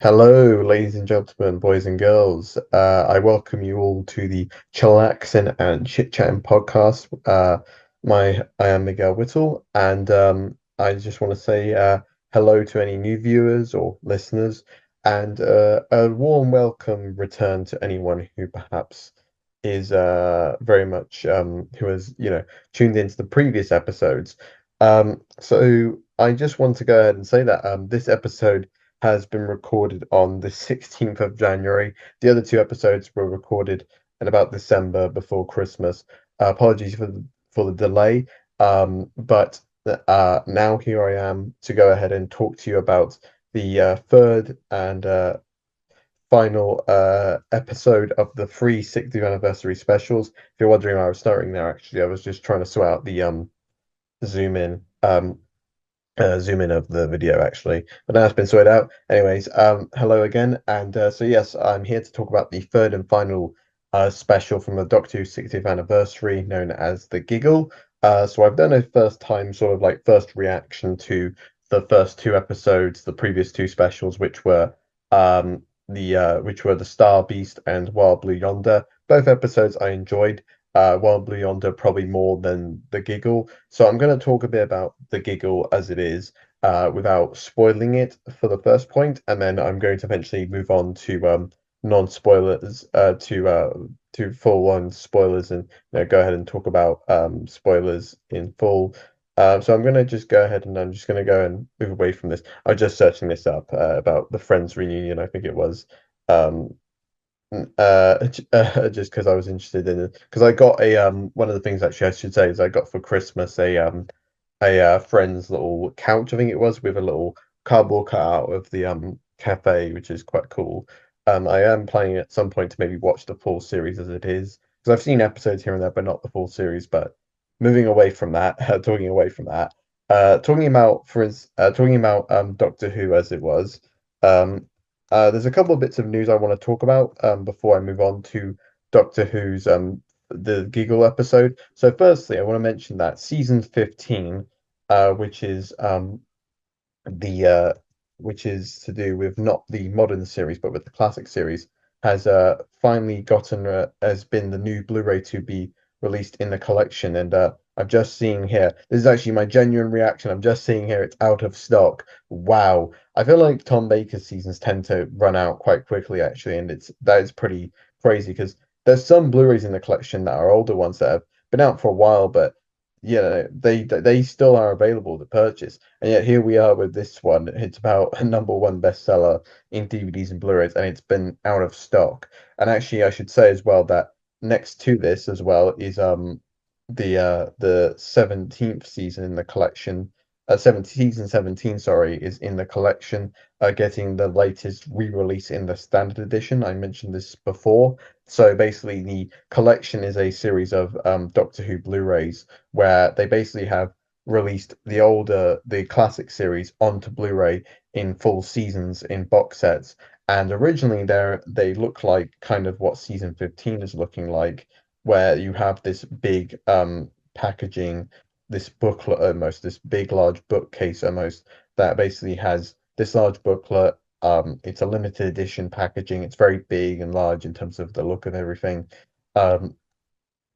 Hello, ladies and gentlemen, boys and girls. I welcome you all to the Chillaxin and Chit-Chattin podcast. I am Miguel Whittle, and I just want to say hello to any new viewers or listeners, and a warm welcome return to anyone who perhaps is very much who has tuned into the previous episodes. So I just want to go ahead and say that this episode has been recorded on the 16th of January. The other two episodes were recorded in about December before Christmas. Apologies for the delay. But now here I am to go ahead and talk to you about the third and final episode of the three 60th anniversary specials. If you're wondering why I was starting there, actually, I was just trying to sort out the zoom in. Zoom in of the video actually, but now it's been sorted out. Anyways, hello again, and so yes, I'm here to talk about the third and final special from the Doctor Who 60th anniversary, known as the Giggle. So I've done a first time sort of like first reaction to the first two episodes, the previous two specials, which were the Star Beast and Wild Blue Yonder. Both episodes I enjoyed. Wild Blue Yonder probably more than the Giggle. So I'm going to talk a bit about the Giggle as it is, without spoiling it for the first point, and then I'm going to eventually move on to non-spoilers, to full-on spoilers, and go ahead and talk about spoilers in full. So I'm going to just go ahead and I'm just going to go and move away from this. I was just searching this up about the Friends reunion. I think it was. Um, just because I was interested in it, because I got a one of the things actually I should say is I got for Christmas a friend's little couch, I think it was, with a little cardboard cutout of the cafe, which is quite cool. I am planning at some point to maybe watch the full series as it is, because I've seen episodes here and there, but not the full series. But moving away from that, talking away from that, talking about Doctor Who as it was. Um, there's a couple of bits of news I want to talk about before I move on to Doctor Who's the Giggle episode. So firstly, I want to mention that season 15, which is the which is to do with not the modern series but with the classic series, has finally gotten has been the new Blu-ray to be released in the collection. And I'm just seeing here, this is actually my genuine reaction. I'm just seeing here it's out of stock. Wow. I feel like Tom Baker's seasons tend to run out quite quickly actually, and that is pretty crazy because there's some Blu-rays in the collection that are older ones that have been out for a while, but they still are available to purchase. And yet here we are with this one. It's about a number one bestseller in DVDs and Blu-rays, and it's been out of stock. And actually, I should say as well that next to this as well is the 17th season in the collection. Season 17, sorry, is in the collection, getting the latest re-release in the standard edition. I mentioned this before. So basically, the collection is a series of Doctor Who Blu-rays where they basically have released the classic series onto Blu-ray in full seasons in box sets. And originally they look like kind of what season 15 is looking like, where you have this big packaging, this booklet almost, this big large bookcase almost, that basically has this large booklet. It's a limited edition packaging. It's very big and large in terms of the look of everything. Um,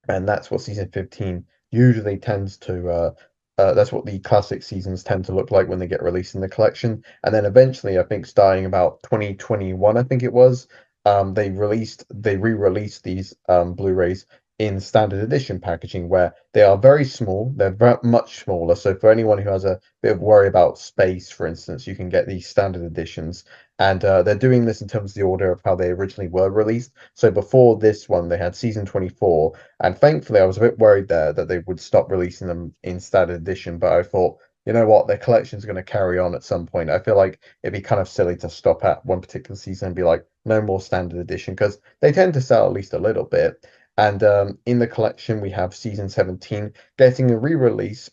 and that's what season 15 usually tends to that's what the classic seasons tend to look like when they get released in the collection. And then eventually, I think starting about 2021, I think it was, they re-released these Blu-rays in standard edition packaging where they are very small. They're very much smaller. So for anyone who has a bit of worry about space, for instance, you can get these standard editions. And they're doing this in terms of the order of how they originally were released. So before this one, they had season 24, and thankfully, I was a bit worried there that they would stop releasing them in standard edition. But I thought, you know what, their collection's going to carry on at some point. I feel like it'd be kind of silly to stop at one particular season and be like, no more standard edition, because they tend to sell at least a little bit. And in the collection, we have season 17 getting a re-release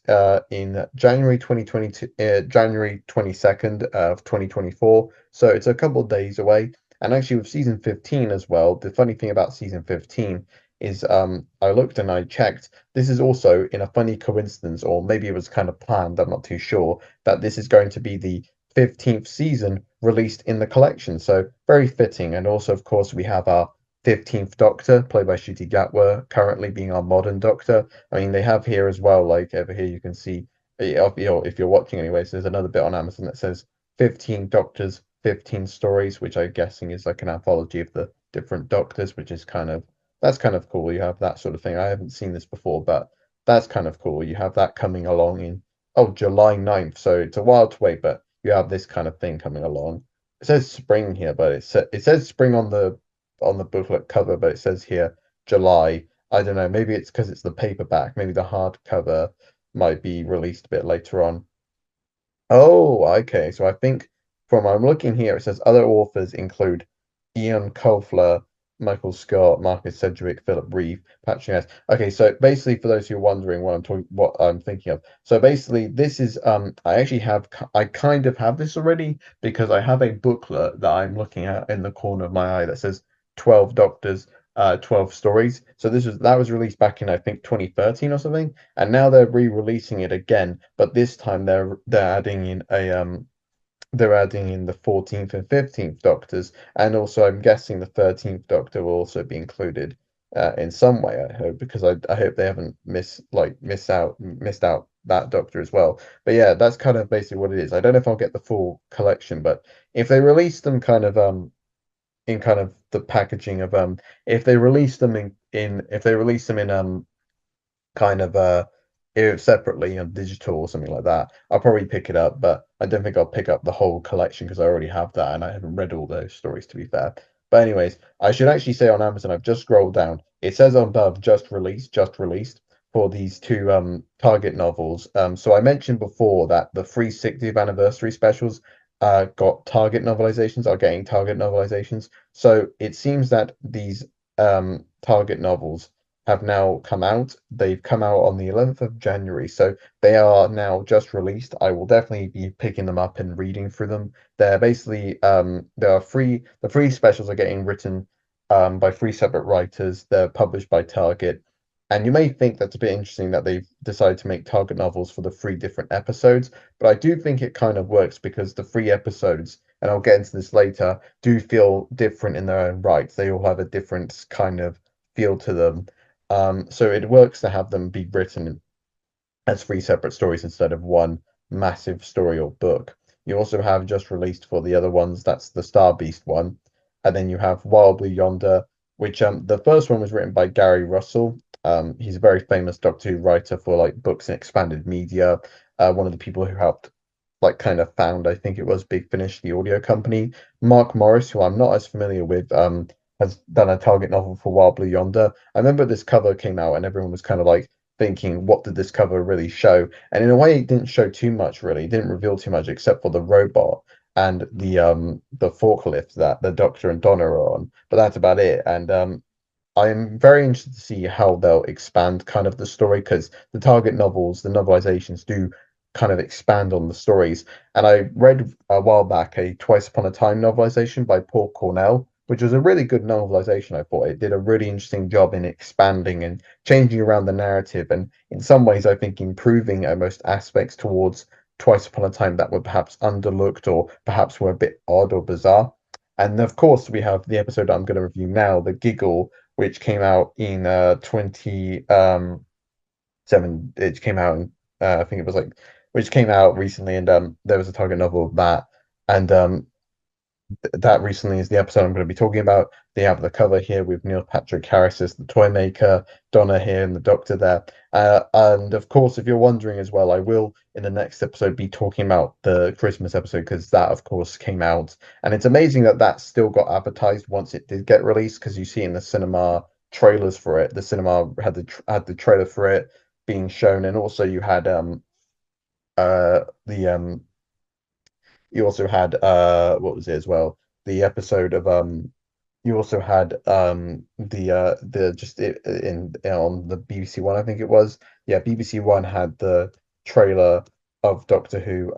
in January 2022, January 22nd of 2024. So it's a couple of days away. And actually, with season 15 as well, the funny thing about season 15 is I looked and I checked. This is also in a funny coincidence, or maybe it was kind of planned, I'm not too sure, that this is going to be the 15th season released in the collection. So very fitting. And also, of course, we have our 15th Doctor, played by Ncuti Gatwa, currently being our modern Doctor. I mean, they have here as well, like over here, you can see, if you're watching anyways, there's another bit on Amazon that says 15 Doctors, 15 stories, which I'm guessing is like an anthology of the different Doctors, which is that's kind of cool. You have that sort of thing. I haven't seen this before, but that's kind of cool. You have that coming along in, oh, July 9th. So it's a while to wait, but you have this kind of thing coming along. It says spring here, but it says spring on the booklet cover, but it says here July. I don't know. Maybe it's because it's the paperback. Maybe the hardcover might be released a bit later on. Oh, okay. So I think from I'm looking here, it says other authors include Ian Colfer, Michael Scott, Marcus Sedgwick, Philip Reeve, Patrick S. Okay, so basically, for those who are wondering what I'm thinking of, so basically, this is I actually I kind of have this already because I have a booklet that I'm looking at in the corner of my eye that says 12 Doctors, 12 stories. So that was released back in I think 2013 or something, and now they're re-releasing it again, but this time they're adding in a they're adding in the 14th and 15th Doctors, and also I'm guessing the 13th Doctor will also be included in some way, I hope, because I hope they haven't missed out that Doctor as well. But yeah, that's kind of basically what it is. I don't know if I'll get the full collection, but if they release them kind of in kind of the packaging of if they release them in if they release them in kind of separately on digital or something like that, I'll probably pick it up, but I don't think I'll pick up the whole collection because I already have that and I haven't read all those stories to be fair. But anyways, I should actually say on Amazon, I've just scrolled down. It says on above just released for these two Target novels. So I mentioned before that the free 60th anniversary specials got Target novelizations, are getting Target novelizations. So it seems that these Target novels have now come out. They've come out on the 11th of January, so they are now just released. I will definitely be picking them up and reading through them. They're basically they are free. The free specials are getting written by three separate writers. They're published by Target. And you may think that's a bit interesting that they've decided to make Target novels for the three different episodes, but I do think it kind of works because the three episodes, and I'll get into this later, do feel different in their own right. They all have a different kind of feel to them. So it works to have them be written as three separate stories instead of one massive story or book. You also have just released for the other ones, that's the Star Beast one. And then you have Wild Blue Yonder, which the first one was written by Gary Russell. He's a very famous Doctor Who writer for like books and expanded media. One of the people who helped like kind of found, I think it was Big Finish, the audio company. Mark Morris, who I'm not as familiar with, has done a Target novel for Wild Blue Yonder. I remember this cover came out and everyone was kind of like thinking, what did this cover really show? And in a way, it didn't show too much, really. It didn't reveal too much except for the robot and the forklift that the Doctor and Donna are on. But that's about it. And I'm very interested to see how they'll expand kind of the story because the Target novels, the novelizations do kind of expand on the stories. And I read a while back a Twice Upon a Time novelization by Paul Cornell, which was a really good novelization. I thought it did a really interesting job in expanding and changing around the narrative, and in some ways, I think improving most aspects towards Twice Upon a Time that were perhaps underlooked or perhaps were a bit odd or bizarre. And of course, we have the episode I'm going to review now, the Giggle, which came out in 20 seven. It came out in I think it was like which came out recently, and there was a Target novel of that, and that recently is the episode I'm going to be talking about. They have the cover here with Neil Patrick Harris as the toy maker, Donna here, and the Doctor there. And of course, if you're wondering as well, I will in the next episode be talking about the Christmas episode because that, of course, came out. And it's amazing that that still got advertised once it did get released because you see in the cinema trailers for it. The cinema had the trailer for it being shown, and also you had the you also had what was it as well? The episode of you also had the just in on the BBC One, I think it was. Yeah, BBC One had the trailer of Doctor Who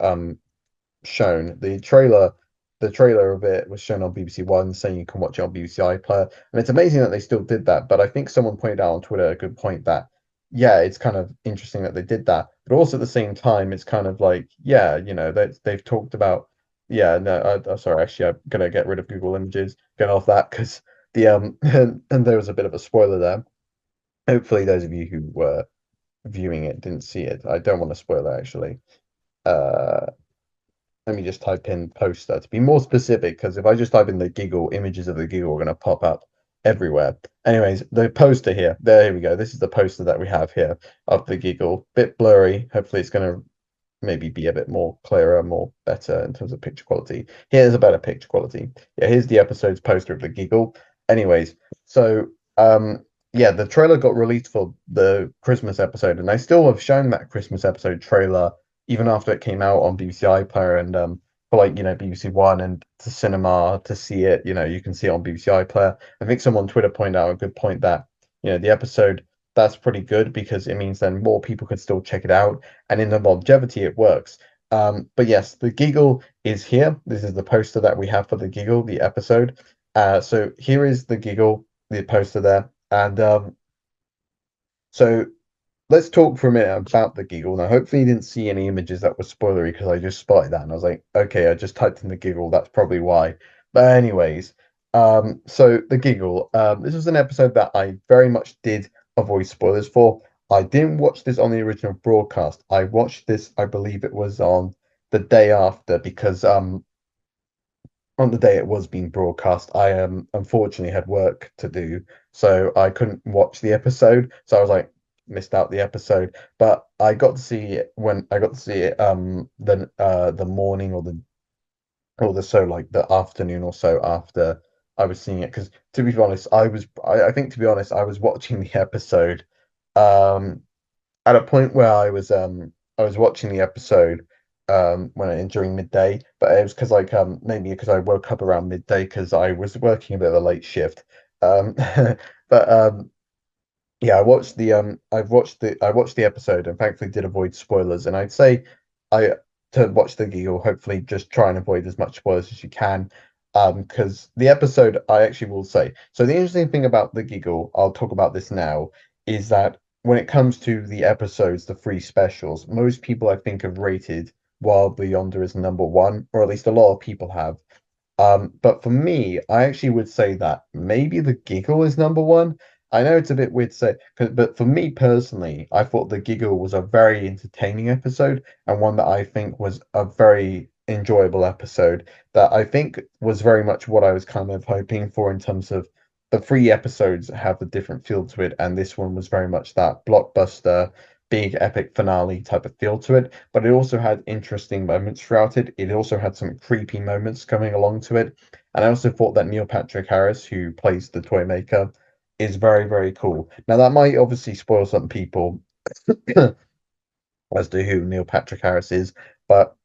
shown. The trailer of it was shown on BBC One, saying you can watch it on BBC iPlayer, and it's amazing that they still did that. But I think someone pointed out on Twitter a good point that yeah, it's kind of interesting that they did that, but also at the same time, it's kind of like yeah, you know, they've talked about. yeah, no, I'm sorry. Actually, I'm gonna get rid of Google Images, get off that because the and there was a bit of a spoiler there. Hopefully, those of you who were viewing it didn't see it. I don't want to spoil it actually. Uh, Let me just type in poster to be more specific, because if I just type in the Giggle, images of the Giggle are going to pop up everywhere. Anyways, the poster here, there we go. This is the poster that we have here of the Giggle. Bit blurry. Hopefully, it's going to maybe be a bit more clearer, more better in terms of picture quality. Here's a better picture quality. Yeah, here's the episode's poster of the Giggle. Anyways, so yeah, the trailer got released for the Christmas episode, and I still have shown that Christmas episode trailer even after it came out on BBC iPlayer and for like BBC One and to cinema to see it. You can see it on BBC iPlayer. I think someone on Twitter pointed out a good point that the episode that's pretty good because it means then more people could still check it out, and in the longevity it works. But yes, the Giggle is here. This is the poster that we have for the Giggle, the episode. So here is the Giggle, the poster there, and so let's talk for a minute about the Giggle. Now, hopefully, you didn't see any images that were spoilery because I just spotted that and I was like, okay, I just typed in the Giggle. That's probably why. But anyways, so the Giggle. This was an episode that I very much did avoid spoilers for. I didn't watch this on the original broadcast. I watched this, I believe it was on the day after because on the day it was being broadcast, I unfortunately had work to do, so I couldn't watch the episode. So I was like missed out the episode, but I got to see it when I got to see it the morning or the so like the afternoon or so after I was seeing it. Because to be honest, I think to be honest, I was watching the episode um at a point where I was watching the episode during midday, but it was because like maybe because I woke up around midday because I was working a bit of a late shift. But yeah, I watched the episode and thankfully did avoid spoilers. And I'd say I to watch the Giggle, hopefully just try and avoid as much spoilers as you can. Because the episode I actually will say. So the interesting thing about the Giggle, I'll talk about this now, is that when it comes to the episodes, the free specials, most people I think have rated Wild Yonder as number one, or at least a lot of people have. But for me, I actually would say that maybe the Giggle is number one. I know it's a bit weird to say, but for me personally, I thought the Giggle was a very entertaining episode and one that I think was a very enjoyable episode that I think was very much what I was kind of hoping for in terms of the three episodes have a different feel to it, and this one was very much that blockbuster, big epic finale type of feel to it, but it also had interesting moments throughout it. It also had some creepy moments coming along to it. And I also thought that Neil Patrick Harris, who plays the toy maker, is very, very cool. Now, that might obviously spoil some people as to who Neil Patrick Harris is, but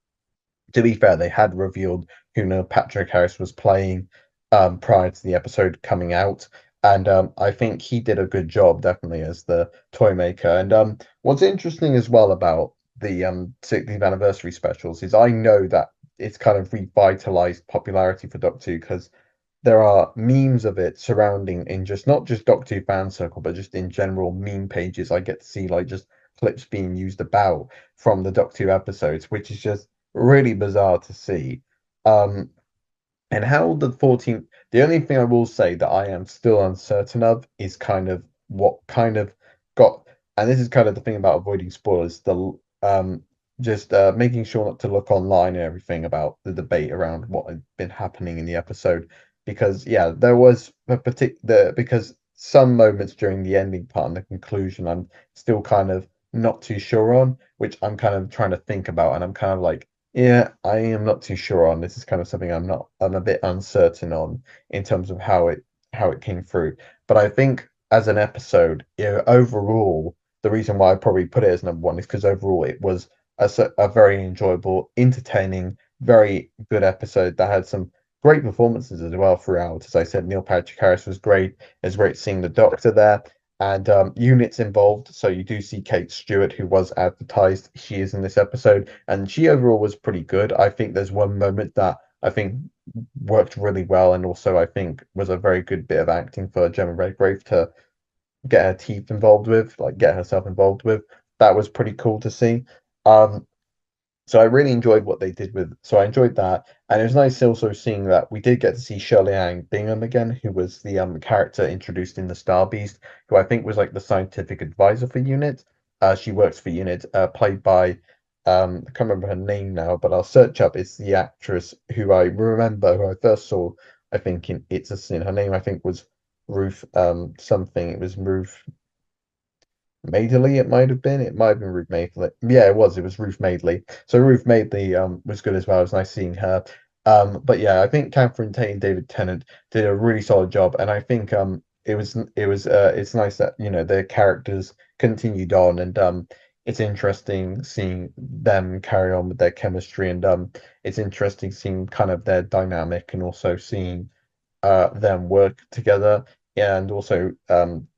to be fair, they had revealed who Neil Patrick Harris was playing prior to the episode coming out. And I think he did a good job, definitely, as the toy maker. And what's interesting as well about the 60th anniversary specials is I know that it's kind of revitalized popularity for Doctor Who because there are memes of it surrounding in just not just Doctor Who fan circle, but just in general meme pages. I get to see like just clips being used about from the Doctor Who episodes, which is just really bizarre to see. Um, and how the 14th, the only thing I will say that I am still uncertain of is kind of what kind of got, and this is kind of the thing about avoiding spoilers, the just making sure not to look online and everything about the debate around what had been happening in the episode. Because yeah, there was a particular because some moments during the ending part and the conclusion I'm still kind of not too sure on, which I'm kind of trying to think about, and I'm kind of like yeah, I am not too sure on. This is kind of something I'm a bit uncertain on in terms of how it came through. But I think as an episode, overall, the reason why I probably put it as number one is because overall it was a very enjoyable, entertaining, very good episode that had some great performances as well throughout. As I said, Neil Patrick Harris was great. It was great seeing the Doctor there and units involved. So you do see Kate Stewart, who was advertised. She is in this episode, and she overall was pretty good. I think there's one moment that I think worked really well, and also I think was a very good bit of acting for Gemma Redgrave to get her teeth involved with, like get herself involved with. That was pretty cool to see. Um, So I really enjoyed what they did with. So I enjoyed that, and it was nice also seeing that we did get to see Shirley Ann Bingham again, who was the character introduced in the Star Beast, who I think was like the scientific advisor for Unit. She works for Unit, played by I can't remember her name now, but I'll search up. It's the actress who I remember, who I first saw. I think in It's a Sin. Her name I think was Ruth something. It was Ruth. Madeley, it might have been. It might have been Ruth Madeley. Yeah, it was. It was Ruth Madeley. So Ruth Madeley was good as well. It was nice seeing her. But yeah, I think Catherine Tate and David Tennant did a really solid job, and I think it's nice that their characters continued on, and it's interesting seeing them carry on with their chemistry, and it's interesting seeing kind of their dynamic, and also seeing them work together and also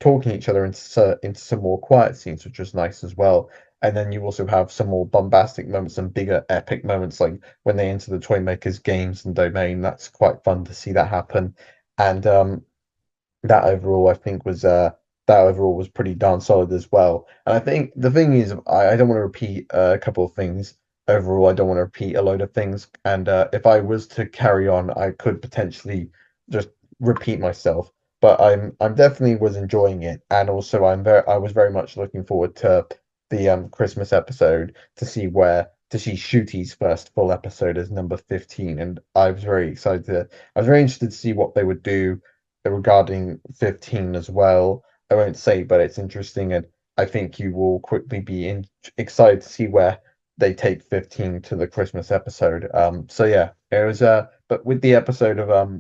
talking each other into some more quiet scenes, which was nice as well. And then you also have some more bombastic moments and bigger epic moments, like when they enter the toy makers' games and domain. That's quite fun to see that happen. And that overall I think was that overall was pretty darn solid as well. And I think the thing is, I don't want to repeat a couple of things. Overall, I don't want to repeat a load of things. And if I was to carry on, I could potentially just repeat myself. But I'm definitely was enjoying it, and also I was very much looking forward to the Christmas episode to see Shooty's first full episode as number 15, and I was very excited. I was very interested to see what they would do regarding 15 as well. I won't say, but it's interesting, and I think you will quickly be excited to see where they take 15 to the Christmas episode. So yeah, it was but with the episode of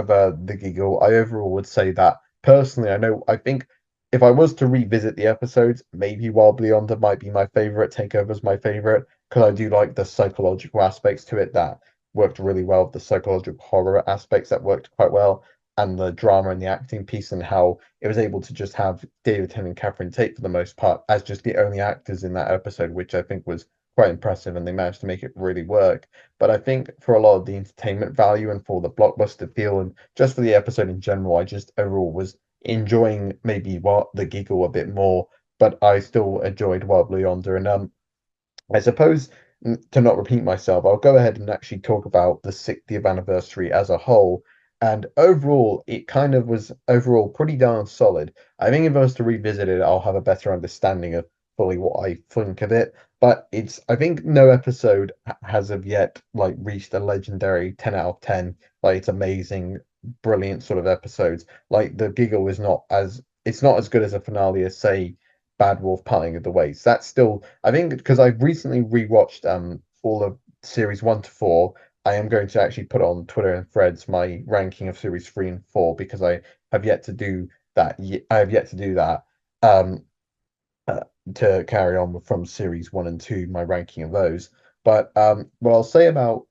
the Giggle, I overall would say that personally, I think if I was to revisit the episodes, maybe Wobbly Under might be my favorite, Takeover's my favorite, because I do like the psychological aspects to it that worked really well, the psychological horror aspects that worked quite well, and the drama and the acting piece, and how it was able to just have David Tennant and Catherine Tate for the most part as just the only actors in that episode, which I think was quite impressive, and they managed to make it really work. But I think for a lot of the entertainment value and for the blockbuster feel and just for the episode in general, I just overall was enjoying maybe what the Giggle a bit more, but I still enjoyed Wild Blue Yonder. And I suppose to not repeat myself, I'll go ahead and actually talk about the 60th anniversary as a whole. And overall, it kind of was overall pretty darn solid. I think if I was to revisit it, I'll have a better understanding of fully what I think of it. But I think no episode has of yet like reached a legendary 10 out of 10. Like it's amazing, brilliant sort of episodes. Like the Giggle is not as it's not as good as a finale as say Bad Wolf Parting of the Ways. That's still I think because I've recently rewatched all of series 1 to 4. I am going to actually put on Twitter and Threads my ranking of series 3 and 4 because I have yet to do that. I have yet to do that uh, to carry on from series 1 and 2, my ranking of those. But what I'll say about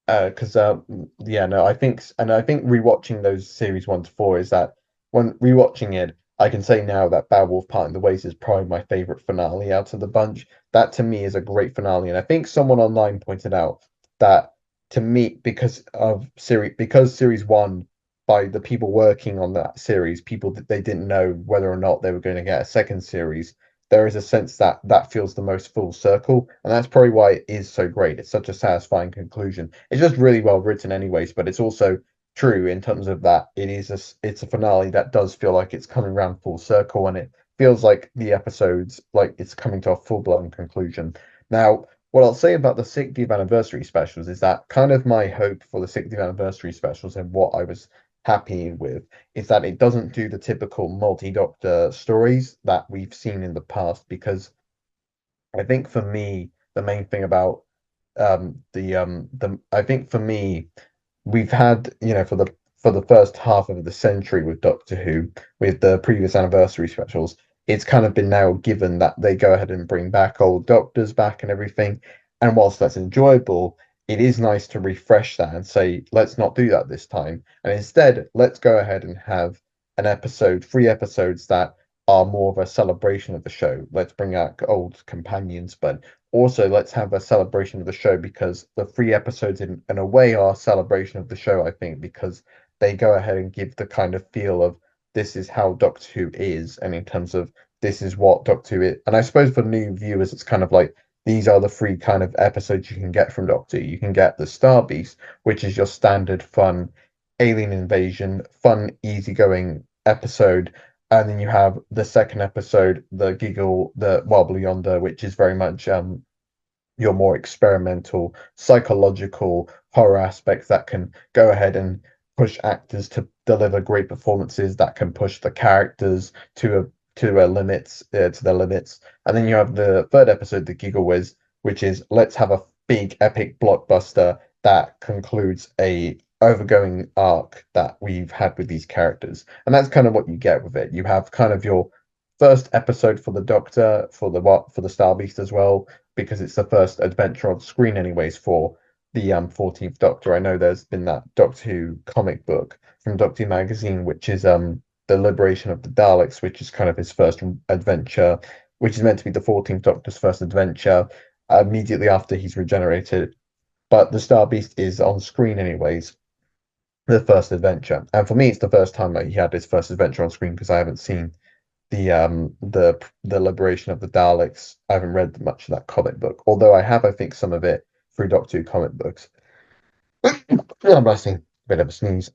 because yeah, no, I think rewatching those series 1 to 4 is that when rewatching it, I can say now that Beowulf Part in the Waste is probably my favorite finale out of the bunch. That to me is a great finale, and I think someone online pointed out that to me because series 1 by the people working on that series, people that they didn't know whether or not they were going to get a second series, there is a sense that that feels the most full circle, and that's probably why it is so great. It's such a satisfying conclusion. It's just really well written, anyways, but it's also true in terms of that it's a finale that does feel like it's coming around full circle, and it feels like the episodes like it's coming to a full blown conclusion. Now, what I'll say about the 60th anniversary specials is that kind of my hope for the 60th anniversary specials and what I was happy with is that it doesn't do the typical multi-doctor stories that we've seen in the past because I think for me the main thing about the I think for me we've had, for the first half of the century with Doctor Who, with the previous anniversary specials, it's kind of been now given that they go ahead and bring back old doctors back and everything. And whilst that's enjoyable, it is nice to refresh that and say, let's not do that this time. And instead, let's go ahead and have 3 episodes that are more of a celebration of the show. Let's bring out old companions, but also let's have a celebration of the show because the 3 episodes in a way are a celebration of the show, I think, because they go ahead and give the kind of feel of this is how Doctor Who is, and in terms of this is what Doctor Who is. And I suppose for new viewers, it's kind of like these are the three kind of episodes you can get from Doctor Who. You can get the Star Beast, which is your standard fun alien invasion, fun, easygoing episode. And then you have the second episode, the Giggle, the Wobble Yonder, which is very much your more experimental, psychological horror aspects that can go ahead and push actors to deliver great performances, that can push the characters to their limits. And then you have the third episode, the Giggle Whiz, which is let's have a big epic blockbuster that concludes a overgoing arc that we've had with these characters. And that's kind of what you get with it. You have kind of your first episode for the Doctor, for the Star Beast as well, because it's the first adventure on screen, anyways, for the 14th Doctor. I know there's been that Doctor Who comic book from Doctor Who magazine, which is the Liberation of the Daleks, which is kind of his first adventure, which is meant to be the 14th Doctor's first adventure immediately after he's regenerated. But the Star Beast is on screen, anyways, the first adventure. And for me, it's the first time that he had his first adventure on screen because I haven't seen the Liberation of the Daleks. I haven't read much of that comic book, although I have, I think, some of it through Doctor Who comic books. I'm blessing, bit of a sneeze.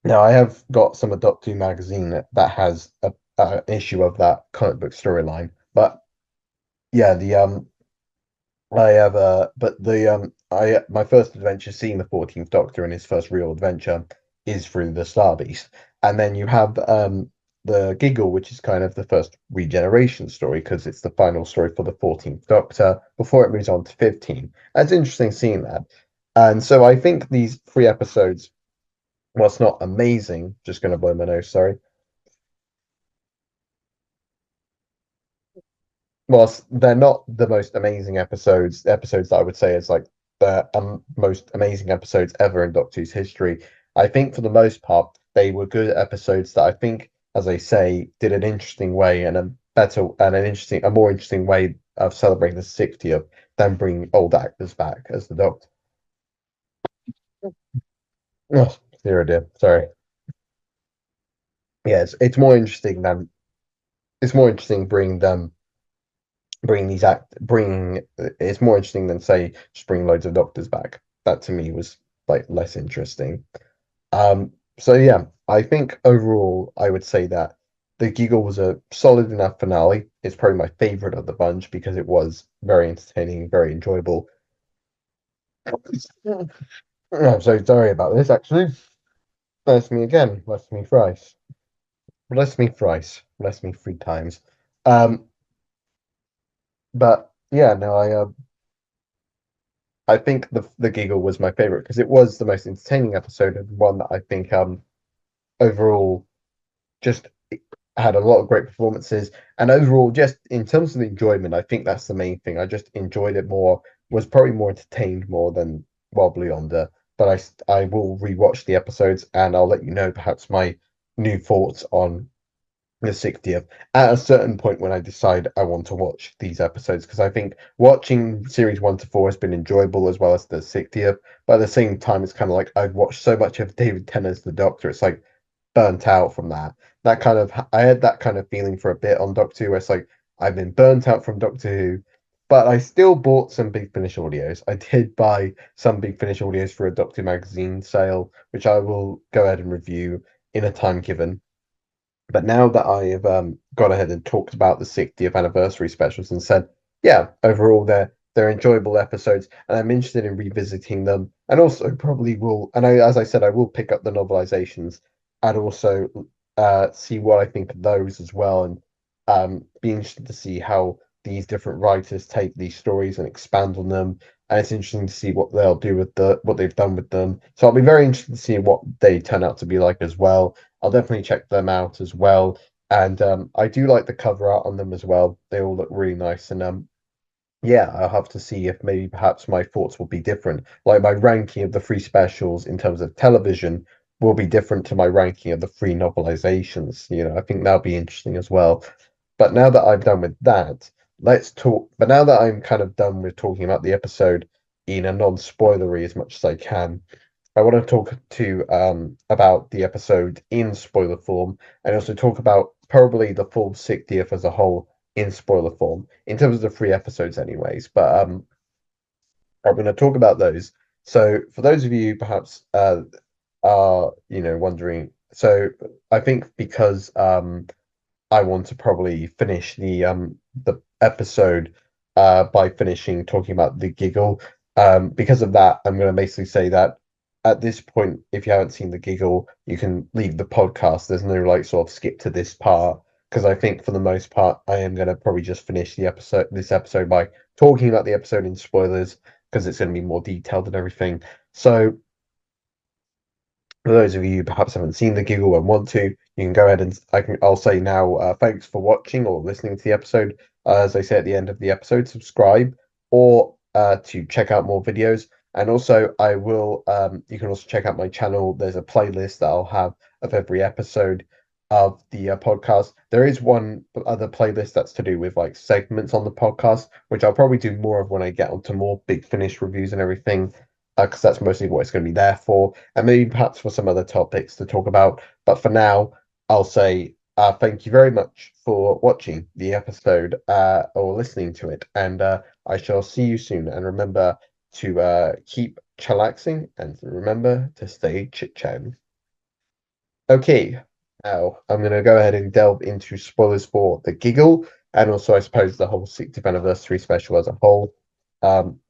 Now I have got some of Doctor Who magazine that has a issue of that comic book storyline, but yeah, the I have but the I my first adventure seeing the 14th Doctor and his first real adventure is through the Star Beast. And then you have the Giggle, which is kind of the first regeneration story because it's the final story for the 14th Doctor before it moves on to 15. And it's interesting seeing that. And so I think these three episodes, whilst not amazing, just gonna blow my nose, sorry, whilst they're not the most amazing episodes that I would say is like the most amazing episodes ever in Doctor Who's history, I think for the most part they were good episodes that I think, as I say, did an interesting way and a more interesting way of celebrating the 60th than bringing old actors back as the Doctor. Oh, dear, oh dear, sorry. Yeah, it's more interesting bringing them bringing these act bringing it's more interesting than say just bring loads of doctors back. That to me was like less interesting. So yeah, I think overall I would say that the Giggle was a solid enough finale. It's probably my favorite of the bunch because it was very entertaining, very enjoyable. I'm so sorry about this actually. Bless me again, bless me thrice. Bless me thrice, bless me three times. But yeah, no, I think the Giggle was my favorite because it was the most entertaining episode and one that I think overall just had a lot of great performances and overall just in terms of the enjoyment, I think that's the main thing. I just enjoyed it more, was probably more entertained more than Wobbly Yonder. But I will rewatch the episodes and I'll let you know perhaps my new thoughts on the 60th at a certain point when I decide I want to watch these episodes because I think watching series 1 to 4 has been enjoyable as well as the 60th, but at the same time it's kind of like I've watched so much of David Tennant's The Doctor, it's like burnt out from that. That kind of I had that kind of feeling for a bit on Doctor Who where it's like I've been burnt out from Doctor Who, but I still bought some Big Finish audios. I did buy some Big Finish audios for a Doctor magazine sale, which I will go ahead and review in a time given. But now that I've gone ahead and talked about the 60th anniversary specials and said, yeah, overall they're enjoyable episodes, and I'm interested in revisiting them, and also probably will, and as I said, I will pick up the novelizations and also see what I think of those as well, and be interested to see how these different writers take these stories and expand on them. And it's interesting to see what they'll do with what they've done with them. So I'll be very interested to see what they turn out to be like as well. I'll definitely check them out as well. And I do like the cover art on them as well. They all look really nice. And yeah, I'll have to see if maybe perhaps my thoughts will be different. Like my ranking of the three specials in terms of television will be different to my ranking of the three novelizations. I think that'll be interesting as well. But now that I'm done with that, let's talk. But now that I'm kind of done with talking about the episode in a non-spoilery as much as I can, I want to talk to about the episode in spoiler form and also talk about probably the full 60th as a whole in spoiler form in terms of the 3 episodes, anyways. But I'm going to talk about those. So for those of you perhaps are wondering, so I think because I want to probably finish the episode by finishing talking about the giggle. Because of that, I'm going to basically say that at this point, if you haven't seen the giggle, you can leave the podcast. There's no like sort of skip to this part because I think for the most part, I am going to probably just finish this episode by talking about the episode in spoilers because it's going to be more detailed and everything. So for those of you who perhaps haven't seen the Giggle and want to, you can go ahead and I'll say now, thanks for watching or listening to the episode. As I say at the end of the episode, subscribe or to check out more videos. And also, I will. You can also check out my channel. There's a playlist that I'll have of every episode of the podcast. There is one other playlist that's to do with like segments on the podcast, which I'll probably do more of when I get onto more Big Finish reviews and everything, because that's mostly what it's going to be there for, and maybe perhaps for some other topics to talk about. But for now, I'll say thank you very much for watching the episode or listening to it, and I shall see you soon. And remember to keep chillaxing and remember to stay chit-chatting. Okay, now I'm going to go ahead and delve into spoilers for the Giggle and also, I suppose, the whole 60th anniversary special as a whole. Um,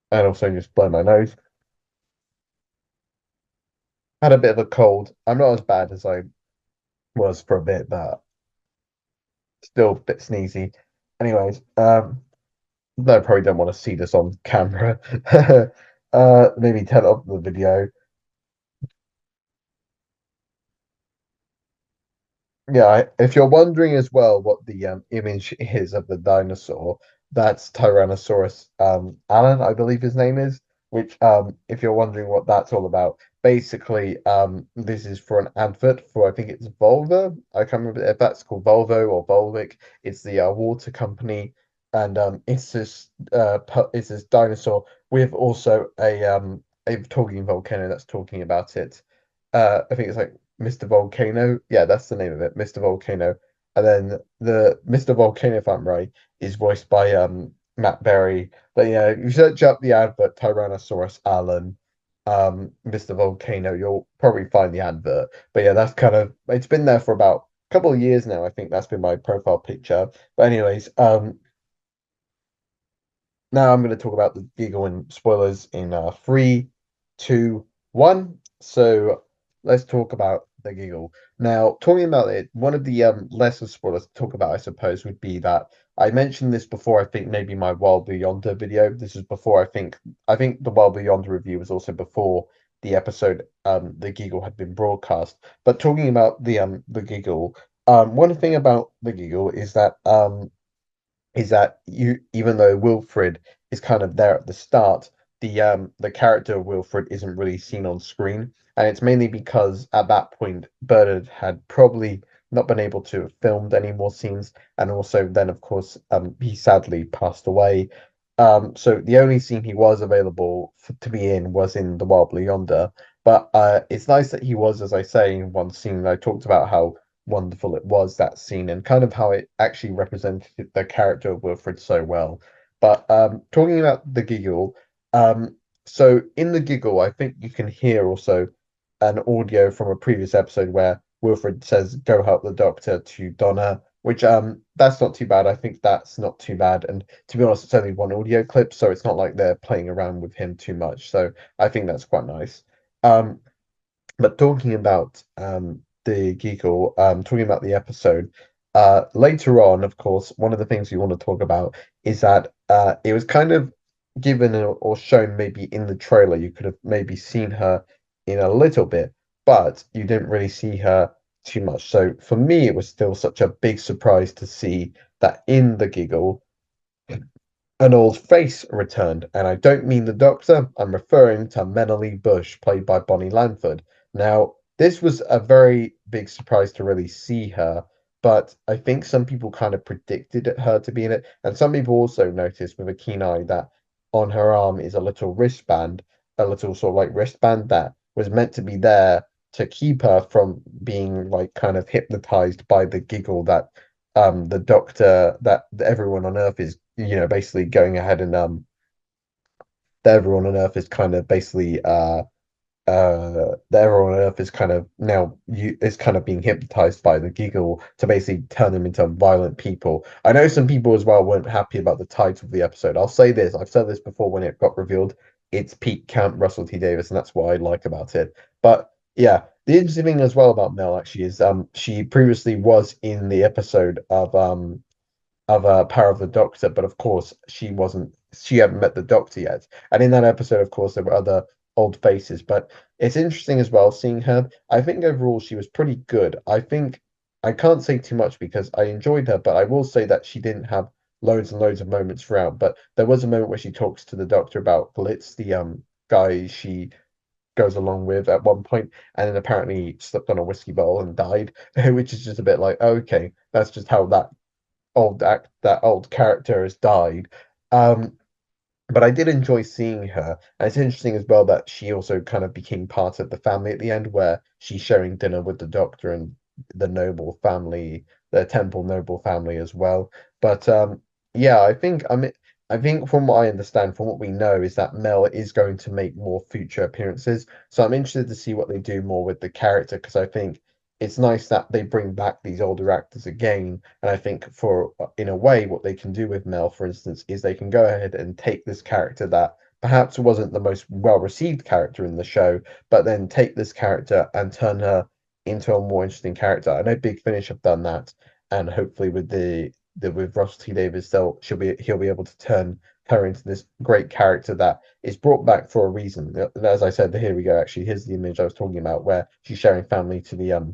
and also just blow my nose. Had a bit of a cold. I'm not as bad as I was for a bit, but still a bit sneezy. Anyways, no, probably don't want to see this on camera. Maybe turn off the video. Yeah, if you're wondering as well what the image is of the dinosaur, that's Tyrannosaurus Alan, I believe his name is. Which, if you're wondering what that's all about, basically, this is for an advert for I think it's Volvo. I can't remember if that's called Volvo or Volvic. It's the water company, and it's this dinosaur with also a talking volcano that's talking about it. I think it's like Mr. Volcano. Yeah, that's the name of it, Mr. Volcano. And then the Mr. Volcano, if I'm right, is voiced by Matt Berry. But yeah, if you search up the advert Tyrannosaurus Alan, Mr. Volcano, you'll probably find the advert. But yeah, that's kind of it's been there for about a couple of years now. I think that's been my profile picture. But anyways, now I'm going to talk about the Giggle and spoilers in 3, 2, 1. So let's talk about the Giggle. Now, talking about it, one of the lesser spoilers to talk about, I suppose, would be that I mentioned this before. I think maybe my Wild Blue Yonder video. This is before I think the Wild Blue Yonder review was also before the episode the Giggle had been broadcast. But talking about the Giggle, one thing about the Giggle is that you even though Wilfred is kind of there at the start, the character of Wilfred isn't really seen on screen, and it's mainly because at that point Bernard had probably not been able to have filmed any more scenes, and also then of course he sadly passed away. So the only scene he was available to be in was in the Wild Blue Yonder. But it's nice that he was, as I say, in one scene. I talked about how wonderful it was, that scene, and kind of how it actually represented the character of Wilfred so well. But talking about the Giggle, so in the Giggle, I think you can hear also an audio from a previous episode where Wilfred says, "Go help the doctor" to Donna, which that's not too bad. I think that's not too bad. And to be honest, it's only one audio clip, so it's not like they're playing around with him too much. So I think that's quite nice. Um, but talking about the Giggle, talking about the episode, later on, of course, one of the things we want to talk about is that it was kind of given or shown maybe in the trailer. You could have maybe seen her in a little bit, but you didn't really see her too much. So for me, it was still such a big surprise to see that in the Giggle an old face returned, and I don't mean the Doctor, I'm referring to Menelaly Bush, played by Bonnie Langford. Now, this was a very big surprise to really see her, but I think some people kind of predicted her to be in it, and some people also noticed with a keen eye that on her arm is a little wristband, a little sort of like wristband that was meant to be there to keep her from being like kind of hypnotized by the giggle that the doctor that everyone on Earth is, basically going ahead and that everyone on Earth is kind of basically that everyone on Earth is kind of now you is kind of being hypnotized by the giggle to basically turn them into violent people. I know some people as well weren't happy about the title of the episode. I'll say this, I've said this before when it got revealed. It's Pete Camp Russell T Davis, and that's what I like about it. But yeah, the interesting thing as well about Mel actually is she previously was in the episode of Power of the Doctor, but of course she hadn't met the Doctor yet. And in that episode, of course, there were other old faces, but it's interesting as well seeing her. I think overall she was pretty good. I think I can't say too much because I enjoyed her, but I will say that she didn't have loads and loads of moments throughout. But there was a moment where she talks to the Doctor about Blitz, the guy she goes along with at one point, and then apparently slipped on a whiskey bowl and died, which is just a bit like, okay, that's just how that old character has died. Um, but I did enjoy seeing her. And it's interesting as well that she also kind of became part of the family at the end, where she's sharing dinner with the Doctor and the Noble family, the Temple Noble family as well. But yeah, I think from what I understand, from what we know, is that Mel is going to make more future appearances. So I'm interested to see what they do more with the character because I think it's nice that they bring back these older actors again. And I think for in a way, what they can do with Mel, for instance, is they can go ahead and take this character that perhaps wasn't the most well received character in the show, but then take this character and turn her into a more interesting character. I know Big Finish have done that, and hopefully with the with Russell T Davies, he'll be able to turn her into this great character that is brought back for a reason. And as I said, here we go. Actually, here's the image I was talking about where she's sharing family to the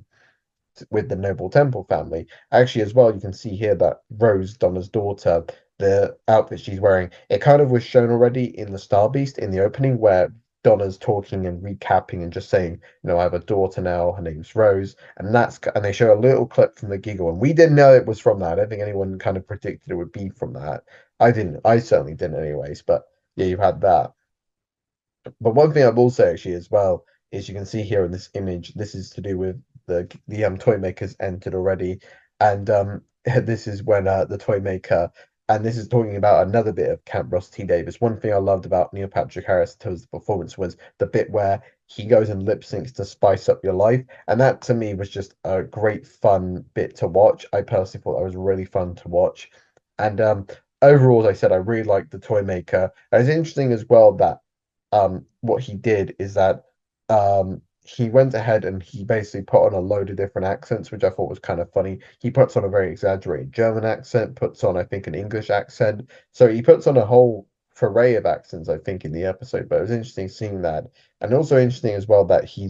with the Noble Temple family. Actually, as well, you can see here that Rose, Donna's daughter, the outfit she's wearing, it kind of was shown already in the Star Beast in the opening where Donna's talking and recapping and just saying, I have a daughter now, her name's Rose, and they show a little clip from the Giggle, and we didn't know it was from that. I don't think anyone kind of predicted it would be from that. I certainly didn't anyways, but yeah, you had that. But one thing I will say actually as well is you can see here in this image, this is to do with the toy makers entered already, and this is when the toy maker, and this is talking about another bit of Camp Ross T Davis. One thing I loved about Neil Patrick Harris tells the performance was the bit where he goes and lip syncs to Spice Up Your Life, and that to me was just a great fun bit to watch. I personally thought that was really fun to watch, and overall, as I said, I really liked the toy maker. And it's interesting as well that what he did is that he went ahead and he basically put on a load of different accents, which I thought was kind of funny. He puts on a very exaggerated German accent, puts on, I think, an English accent. So he puts on a whole array of accents, I think, in the episode. But it was interesting seeing that. And also interesting as well that he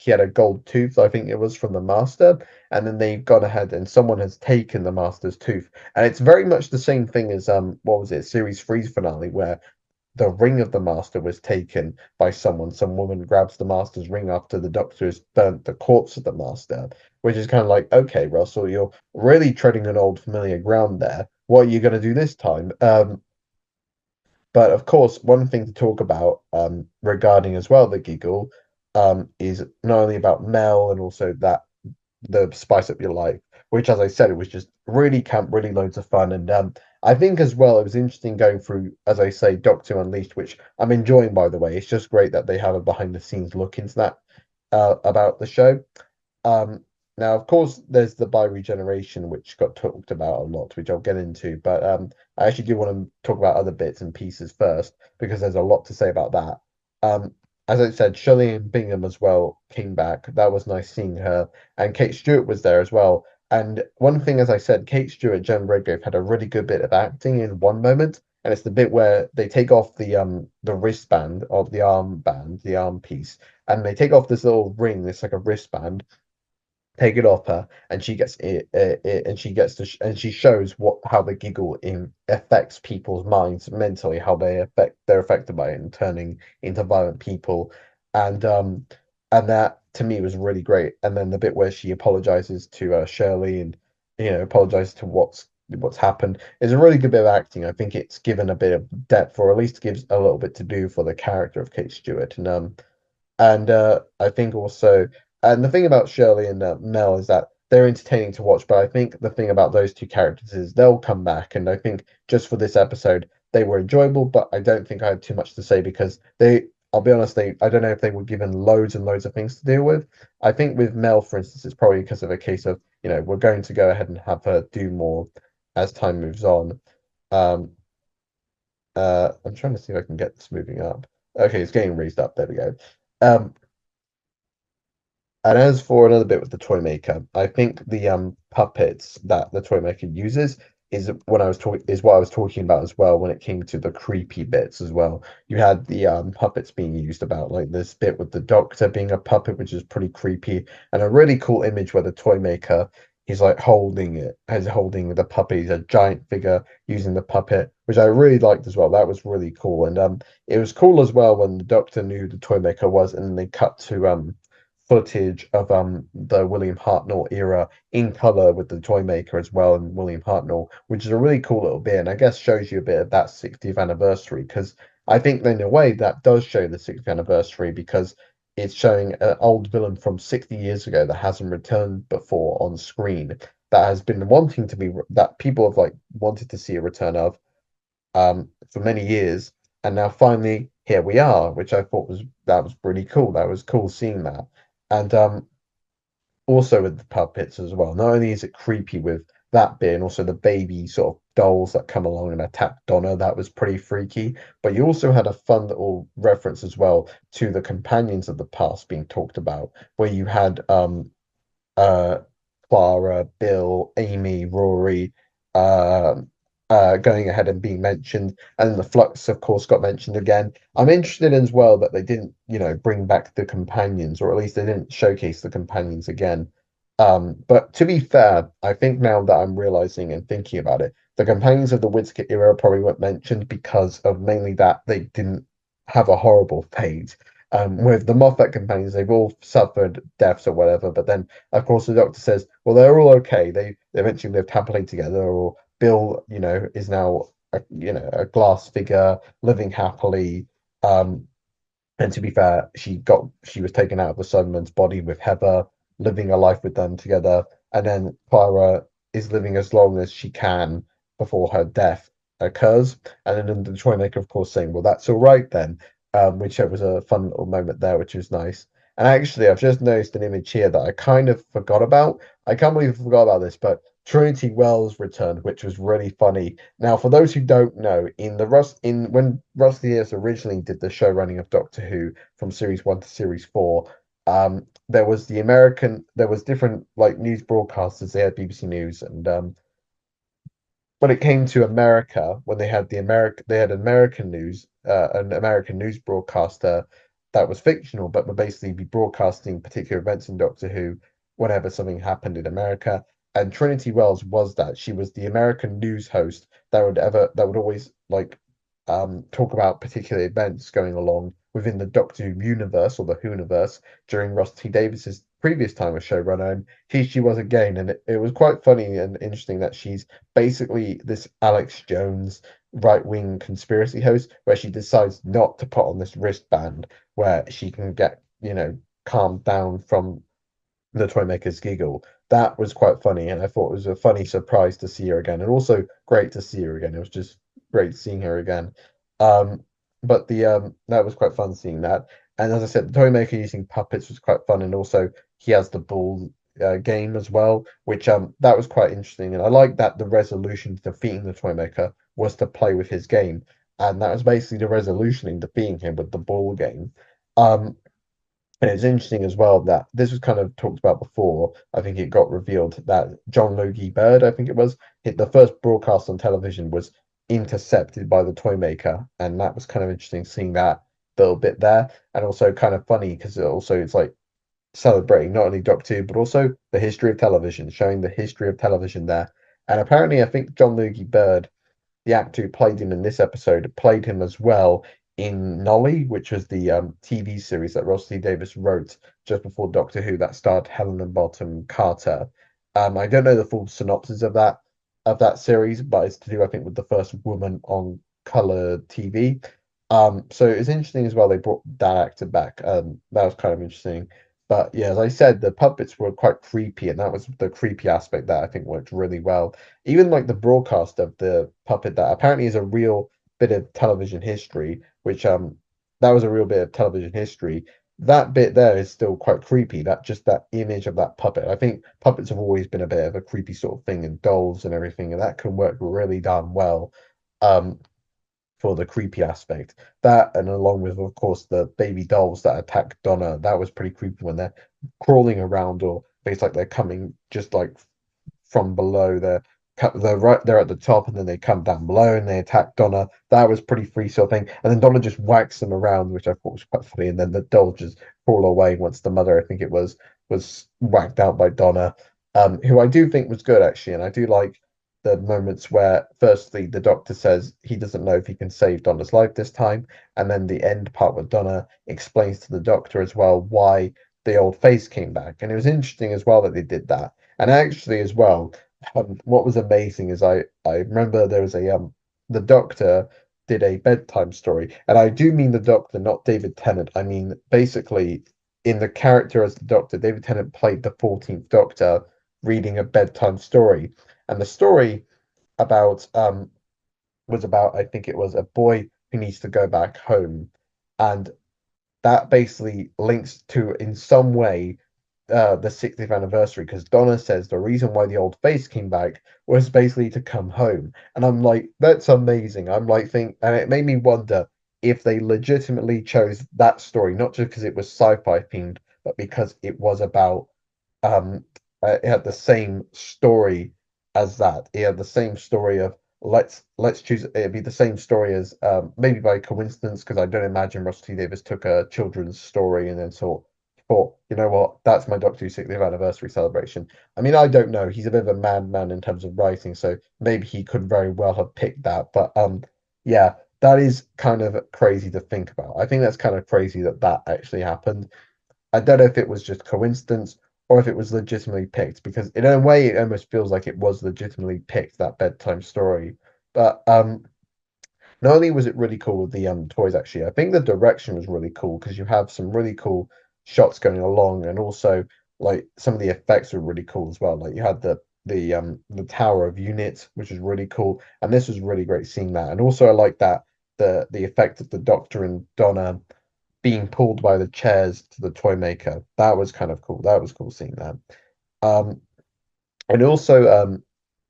had a gold tooth, I think it was from the master, and then they've gone ahead and someone has taken the master's tooth. And it's very much the same thing as what was it, series three's finale, where the ring of the master was taken by someone. Some woman grabs the master's ring after the doctor has burnt the corpse of the master, which is kind of like, okay, Russell, you're really treading on old familiar ground there. What are you going to do this time? But of course, one thing to talk about regarding as well the giggle is not only about Mel and also that the Spice Up Your Life, which, as I said, it was just really camp, really loads of fun. And I think as well, it was interesting going through, as I say, Doctor Unleashed, which I'm enjoying, by the way. It's just great that they have a behind the scenes look into that about the show. Um, Now, of course, there's the bi-regeneration, which got talked about a lot, which I'll get into. But I actually do want to talk about other bits and pieces first, because there's a lot to say about that. As I said, Shirley and Bingham as well came back. That was nice seeing her. And Kate Stewart was there as well. And one thing, as I said, Kate Stewart, Jen Redgrave had a really good bit of acting in one moment. And it's the bit where they take off the wristband of the armband, the arm piece, and they take off this little ring, this like a wristband, take it off her, and she gets it and she gets to and she shows what how the giggle in affects people's minds mentally, how they're affected by it and turning into violent people, and that to me was really great. And then the bit where she apologizes to Shirley and apologizes to what's happened is a really good bit of acting. I think it's given a bit of depth, or at least gives a little bit to do for the character of Kate Stewart, And I think also, and the thing about Shirley and Mel is that they're entertaining to watch. But I think the thing about those two characters is they'll come back, and I think just for this episode they were enjoyable. But I don't think I had too much to say because they. I'll be honest, I don't know if they were given loads and loads of things to deal with. I think with Mel, for instance, it's probably because of a case of, we're going to go ahead and have her do more as time moves on. Um, I'm trying to see if I can get this moving up. Okay, it's getting raised up. There we go. Um, and as for another bit with the toy maker, I think the puppets that the toy maker uses is what I was talking about as well when it came to the creepy bits as well. You had the puppets being used about like this bit with the doctor being a puppet, which is pretty creepy, and a really cool image where the toy maker he's like holding the puppet. He's a giant figure using the puppet, which I really liked as well. That was really cool, and it was cool as well when the doctor knew who the toy maker was, and then they cut to footage of the William Hartnell era in color with the toy maker as well and William Hartnell, which is a really cool little bit, and I guess shows you a bit of that 60th anniversary because I think in a way that does show the 60th anniversary because it's showing an old villain from 60 years ago that hasn't returned before on screen that has been wanting to be that people have like wanted to see a return of for many years, and now finally here we are, which I thought was really cool. That was cool seeing that, and also with the puppets as well. Not only is it creepy with that bit, and also the baby sort of dolls that come along and attack Donna, that was pretty freaky. But you also had a fun little reference as well to the companions of the past being talked about, where you had uh, Clara, Bill, Amy, Rory, um, going ahead and being mentioned, and the Flux, of course, got mentioned again. I'm interested as well that they didn't, bring back the companions, or at least they didn't showcase the companions again. But to be fair, I think now that I'm realizing and thinking about it, the companions of the Widskit era probably weren't mentioned because of mainly that they didn't have a horrible fate. With the Moffat companions, they've all suffered deaths or whatever, but then of course, the doctor says, well, they're all okay. They eventually lived happily together, or Bill, is now a glass figure living happily. Um, and to be fair, she was taken out of the Cyberman's body with Heather, living a life with them together. And then Clara is living as long as she can before her death occurs. And then the Toymaker, of course, saying, "Well, that's all right then," which was a fun little moment there, which was nice. And actually, I've just noticed an image here that I kind of forgot about. I can't believe I forgot about this, but Trinity Wells returned, which was really funny. Now, for those who don't know, when Rusty Ayers originally did the show running of Doctor Who from series 1 to series 4, there was different like news broadcasters. They had BBC News, and when it came to America, when they had American news, an American news broadcaster that was fictional, but would basically be broadcasting particular events in Doctor Who whenever something happened in America. And Trinity Wells was that. She was the American news host that would always like talk about particular events going along within the Doctor Who universe or the Whoniverse during Ross T. Davis's previous time as showrunner. And here she was again, and it was quite funny and interesting that she's basically this Alex Jones right wing conspiracy host where she decides not to put on this wristband where she can get, calmed down from the Toymaker's Giggle. That was quite funny, and I thought it was a funny surprise to see her again, and also great to see her again. It was just great seeing her again. Um, but the that was quite fun seeing that. And as I said, the Toymaker using puppets was quite fun, and also he has the ball game as well, which that was quite interesting. And I like that the resolution to defeating the Toymaker was to play with his game, and that was basically the resolution in defeating him with the ball game. Um, and it's interesting as well that this was kind of talked about before. I think it got revealed that John Logie Bird, I think it was, the first broadcast on television was intercepted by the toy maker, and that was kind of interesting seeing that little bit there, and also kind of funny because it's like celebrating not only Doctor Who but also the history of television, showing the history of television there. And apparently, I think John Logie Bird, the actor who played him in this episode, played him as well in Nolly, which was the TV series that Ross T. Davis wrote just before Doctor Who that starred Helena Bonham Carter. I don't know the full synopsis of that series, but it's to do, I think, with the first woman on color TV. So it's interesting as well. They brought that actor back. That was kind of interesting. But yeah, as I said, the puppets were quite creepy, and that was the creepy aspect that I think worked really well. Even like the broadcast of the puppet that apparently is a real bit of television history, which that was a real bit of television history. That bit there is still quite creepy. That just that image of that puppet. I think puppets have always been a bit of a creepy sort of thing, and dolls and everything, and that can work really darn well. Um, for the creepy aspect. That and along with, of course, the baby dolls that attack Donna, that was pretty creepy when they're crawling around or it's like they're coming just like from below. They're right there at the top, and then they come down below and they attack Donna. That was pretty free sort of thing. And then Donna just whacks them around, which I thought was quite funny. And then the dolls just crawl away once the mother, I think it was whacked out by Donna, who I do think was good actually, and I do like the moments where firstly the doctor says he doesn't know if he can save Donna's life this time, and then the end part where Donna explains to the doctor as well why the old face came back. And it was interesting as well that they did that. And actually as well, what was amazing is I remember there was a the doctor did a bedtime story, and I do mean the doctor, not David Tennant. I mean basically in the character as the doctor, David Tennant played the 14th Doctor reading a bedtime story, and the story about was about I think it was a boy who needs to go back home, and that basically links to in some way the 60th anniversary because Donna says the reason why the old face came back was basically to come home. And I'm like, that's amazing. I'm like, and it made me wonder if they legitimately chose that story, not just because it was sci-fi themed, but because it was about um it had the same story as that. It had the same story of let's choose it'd be the same story as maybe by coincidence because I don't imagine Russell T Davies took a children's story and then thought, you know what, that's my Doctor Who 60th anniversary celebration. I mean, I don't know. He's a bit of a madman in terms of writing, so maybe he could very well have picked that. But yeah, that is kind of crazy to think about. I think that's kind of crazy that that actually happened. I don't know if it was just coincidence or if it was legitimately picked, because in a way it almost feels like it was legitimately picked, that bedtime story. But not only was it really cool with the toys, actually, I think the direction was really cool because you have some really cool shots going along, and also like some of the effects were really cool as well. Like you had the Tower of Unit, which was really cool, and this was really great seeing that. And also I like that the effect of the Doctor and Donna being pulled by the chairs to the toy maker. That was kind of cool. That was cool seeing that. Um, and also,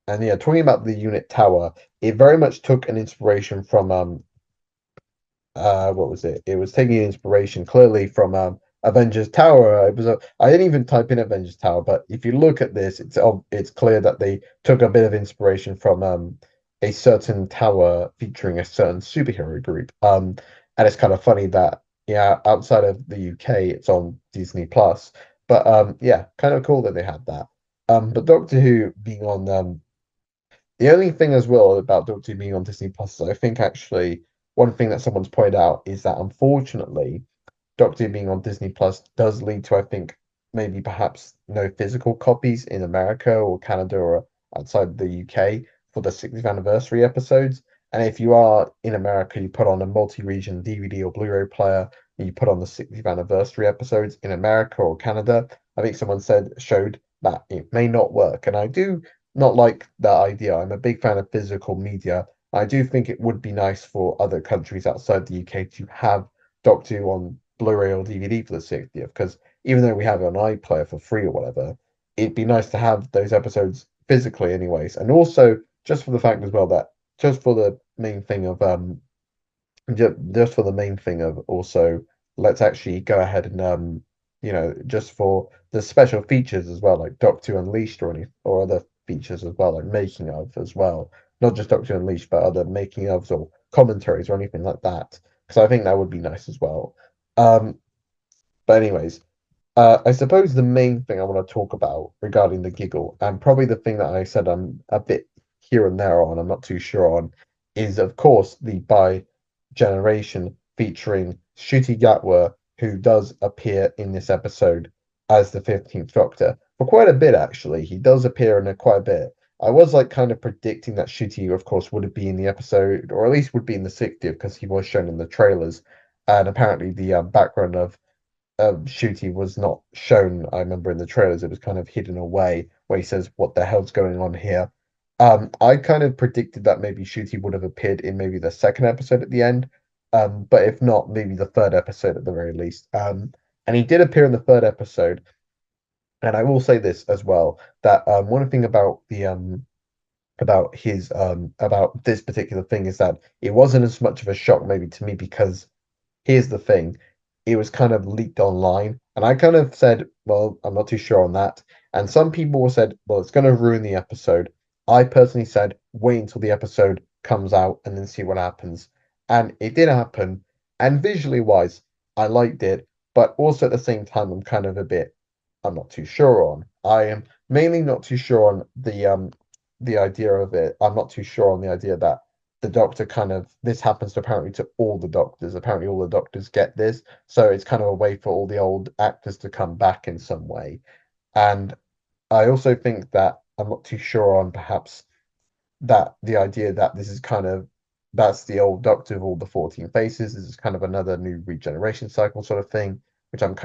and yeah, talking about the unit tower, it very much took an inspiration from what was it? It was taking inspiration clearly from Avengers Tower. I didn't even type in Avengers Tower, but if you look at this, it's clear that they took a bit of inspiration from a certain tower featuring a certain superhero group. And it's kind of funny that yeah, outside of the UK, it's on Disney Plus. But yeah, kind of cool that they had that. But Doctor Who being on the only thing as well about Doctor Who being on Disney Plus is I think actually one thing that someone's pointed out is that unfortunately Doctor Who being on Disney Plus does lead to, I think, maybe perhaps no physical copies in America or Canada or outside the UK for the 60th anniversary episodes. And if you are in America, you put on a multi-region DVD or Blu-ray player, and you put on the 60th anniversary episodes in America or Canada. I think someone showed that it may not work. And I do not like that idea. I'm a big fan of physical media. I do think it would be nice for other countries outside the UK to have Doctor Who on Blu-ray or DVD for the 60th, because even though we have it on iPlayer for free or whatever, it'd be nice to have those episodes physically anyways. And also just for the fact as well that just for the main thing of just for the main thing of also let's actually go ahead and just for the special features as well, like Doctor Unleashed or any or other features as well, like making of as well. Not just Doctor Unleashed, but other making ofs or commentaries or anything like that. Because I think that would be nice as well. Um, but anyways, I suppose the main thing I want to talk about regarding the giggle, and probably the thing that I said I'm a bit here and there on, I'm not too sure on, is of course the bi generation featuring Ncuti Gatwa, who does appear in this episode as the 15th Doctor for quite a bit, actually. He does appear in it quite a bit. I was like kind of predicting that Shooty, of course, would be in the episode, or at least would be in the 60th because he was shown in the trailers. And apparently, the background of Shooty was not shown. I remember in the trailers, it was kind of hidden away where he says, "What the hell's going on here?" I kind of predicted that maybe Shooty would have appeared in maybe the second episode at the end, but if not, maybe the third episode at the very least. And he did appear in the third episode. And I will say this as well, that one thing about his about this particular thing is that it wasn't as much of a shock maybe to me because here's the thing, it was kind of leaked online, and I kind of said, well, I'm not too sure on that. And some people said, well, it's going to ruin the episode. I personally said, wait until the episode comes out and then see what happens. And it did happen. And visually wise, I liked it, but also at the same time, I'm kind of a bit, I'm not too sure on. I am mainly not too sure on the idea of it. I'm not too sure on the idea that the doctor kind of this happens to apparently to all the doctors. Apparently, all the doctors get this, so it's kind of a way for all the old actors to come back in some way. And I also think that I'm not too sure on perhaps that the idea that this is kind of that's the old Doctor of all the 14 faces. This is kind of another new regeneration cycle sort of thing, which I'm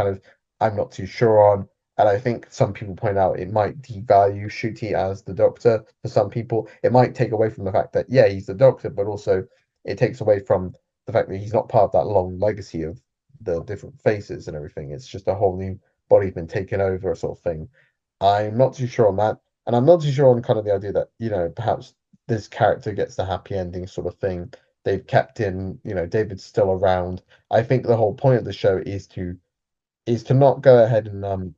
not too sure on. And I think some people point out it might devalue Ncuti as the Doctor for some people. It might take away from the fact that yeah, he's the Doctor, but also it takes away from the fact that he's not part of that long legacy of the different faces and everything. It's just a whole new body's been taken over, sort of thing. I'm not too sure on that. And I'm not too sure on kind of the idea that, perhaps this character gets the happy ending sort of thing. They've kept in, David's still around. I think the whole point of the show is to not go ahead and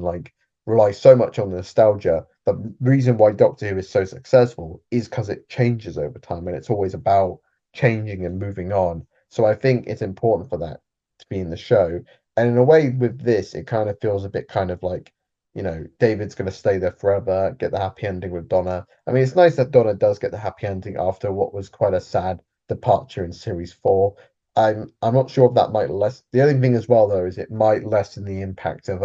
like rely so much on the nostalgia. The reason why Doctor Who is so successful is because it changes over time and it's always about changing and moving on. So I think it's important for that to be in the show. And in a way, with this, it kind of feels a bit kind of like, David's going to stay there forever, get the happy ending with Donna. I mean, it's nice that Donna does get the happy ending after what was quite a sad departure in series four. I'm not sure if that might less. The only thing as well though is it might lessen the impact of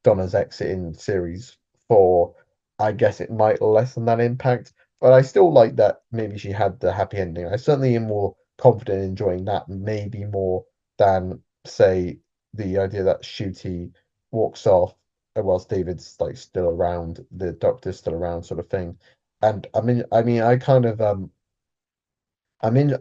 Donna's exit in series four. I guess it might lessen that impact, but I still like that maybe she had the happy ending. I certainly am more confident in enjoying that maybe more than say the idea that Shooty walks off whilst David's like still around, the Doctor's still around, sort of thing. And I mean, I mean,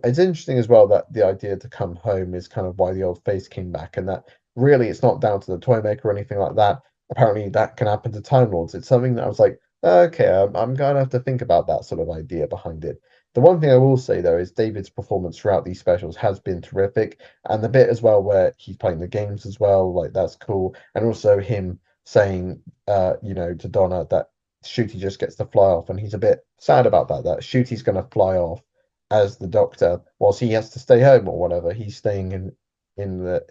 it's interesting as well that the idea to come home is kind of why the old face came back, and that really it's not down to the toy maker or anything like that. Apparently, that can happen to Time Lords. It's something that I was like, okay, I'm gonna have to think about that sort of idea behind it. The one thing I will say though is David's performance throughout these specials has been terrific, and the bit as well where he's playing the games as well, like that's cool, and also him saying, to Donna that Shooty just gets to fly off, and he's a bit sad about that. That Shooty's gonna fly off as the Doctor, whilst he has to stay home or whatever. He's staying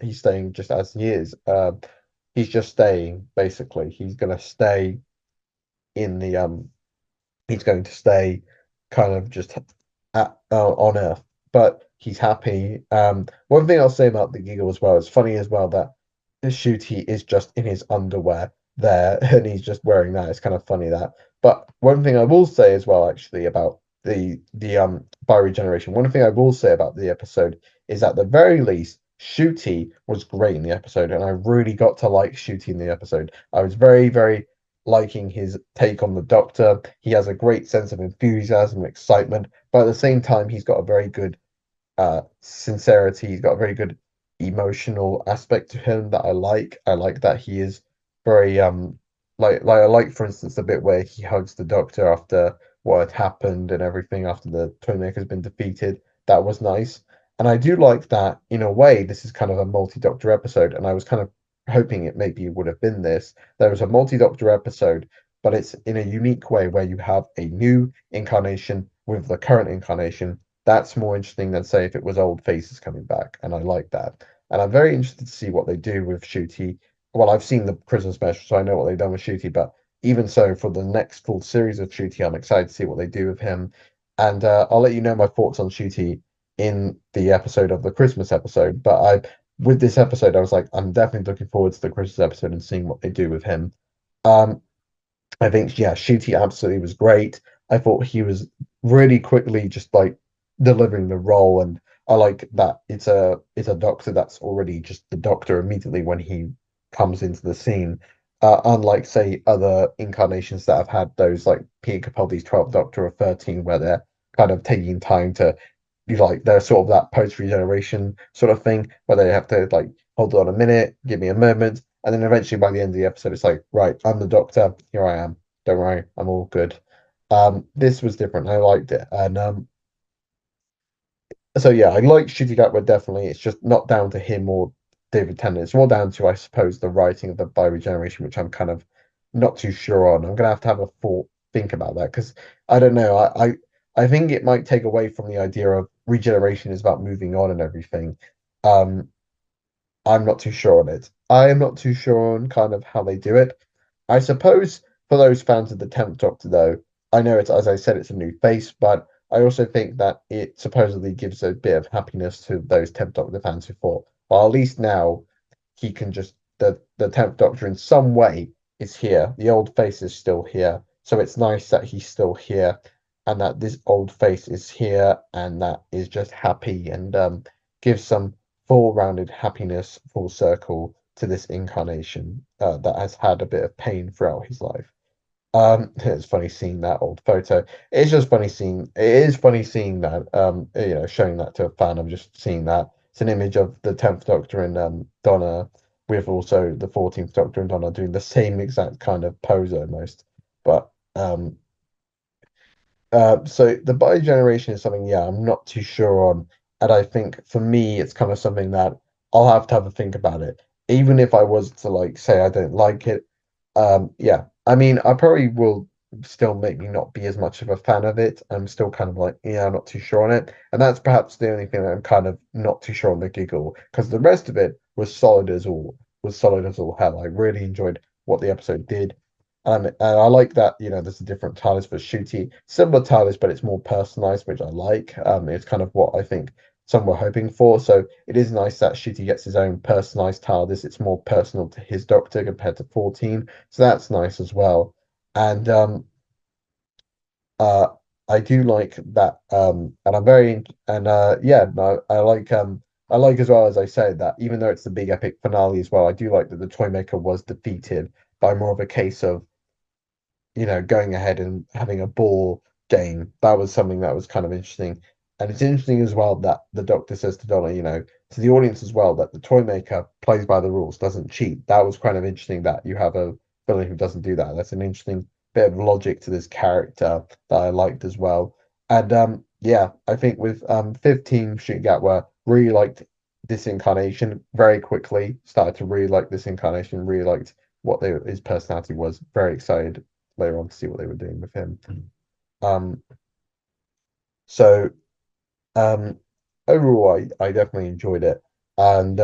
he's staying just as he is. He's just staying basically. In the he's going to stay kind of just on Earth, but he's happy. One thing I'll say about the Giggle as well, it's funny as well that Shooty is just in his underwear there and he's just wearing that. It's kind of funny that. But one thing I will say as well, actually, about the bioregeneration, one thing I will say about the episode is at the very least, Shooty was great in the episode, and I really got to like Shooty in the episode. I was very, very liking his take on the Doctor. He has a great sense of enthusiasm and excitement, but at the same time, he's got a very good sincerity. He's got a very good emotional aspect to him that I like. I like that he is very like I like for instance the bit where he hugs the Doctor after what had happened and everything after the Toymaker's been defeated. That was nice. And I do like that in a way this is kind of a multi-Doctor episode, and I was kind of hoping it maybe would have been this. There was a multi-Doctor episode, but it's in a unique way where you have a new incarnation with the current incarnation. That's more interesting than say if it was old faces coming back, and I like that. And I'm very interested to see what they do with Shooty. Well, I've seen the Christmas special, so I know what they've done with Shooty, but even so, for the next full series of Shooty, I'm excited to see what they do with him. And I'll let you know my thoughts on Shooty in the episode of the Christmas episode. But with this episode, I was like, I'm definitely looking forward to the Christmas episode and seeing what they do with him. Um, I think, yeah, Shooty absolutely was great. I thought he was really quickly just like delivering the role, and I like that it's a doctor that's already just the doctor immediately when he comes into the scene. Unlike say other incarnations that have had those like Peter Capaldi's 12th Doctor or 13, where they're kind of taking time to be like they're sort of that post regeneration sort of thing where they have to like hold on a minute, give me a moment, and then eventually by the end of the episode, it's like, right, I'm the doctor. Here I am. Don't worry, I'm all good. This was different. I liked it, and so yeah, I like Shitty Gatwa definitely. It's just not down to him or David Tennant. It's more down to, I suppose, the writing of the Bioregeneration, which I'm kind of not too sure on. I'm gonna have a thought think about that because I don't know. I think it might take away from the idea of regeneration is about moving on and everything. Um, I'm not too sure on it. I am not too sure on kind of how they do it. I suppose for those fans of the 10th Doctor, though, I know it's, as I said, it's a new face, but I also think that it supposedly gives a bit of happiness to those 10th Doctor fans who thought, well, at least now he can just, the 10th Doctor in some way is here. The old face is still here. So it's nice that he's still here and that this old face is here and that is just happy and gives some full rounded happiness, full circle to this incarnation that has had a bit of pain throughout his life. It's funny seeing that old photo. It's just funny seeing. It is funny seeing that. Showing that to a fan. I'm just seeing that. It's an image of the 10th Doctor and Donna, with also the 14th Doctor and Donna doing the same exact kind of pose almost. But so the biogeneration is something, yeah, I'm not too sure on. And I think for me, it's kind of something that I'll have a think about it. Even if I was to like say I don't like it, yeah, I mean, I probably will still make me not be as much of a fan of it. I'm still kind of like, yeah, I'm not too sure on it. And that's perhaps the only thing that I'm kind of not too sure on the Giggle, because the rest of it was solid as all hell. I really enjoyed what the episode did. And I like that, there's a different TARDIS for Shooty, similar TARDIS, but it's more personalized, which I like. It's kind of what I think some were hoping for. So it is nice that Shooty gets his own personalized TARDIS. It's more personal to his Doctor compared to 14. So that's nice as well. And uh, I do like that. And I'm very, and yeah, no, I like as well as I said that even though it's the big epic finale as well, I do like that the Toymaker was defeated by more of a case of going ahead and having a ball game. That was something that was kind of interesting. And it's interesting as well that the doctor says to Donna, to the audience as well, that the toy maker plays by the rules, doesn't cheat. That was kind of interesting that you have a villain who doesn't do that. That's an interesting bit of logic to this character that I liked as well. And yeah, I think with 15 shooting Gatwa, really liked this incarnation very quickly, started to really like this incarnation, really liked his personality was. Very excited later on to see what they were doing with him. Um, so um, overall, I definitely enjoyed it, and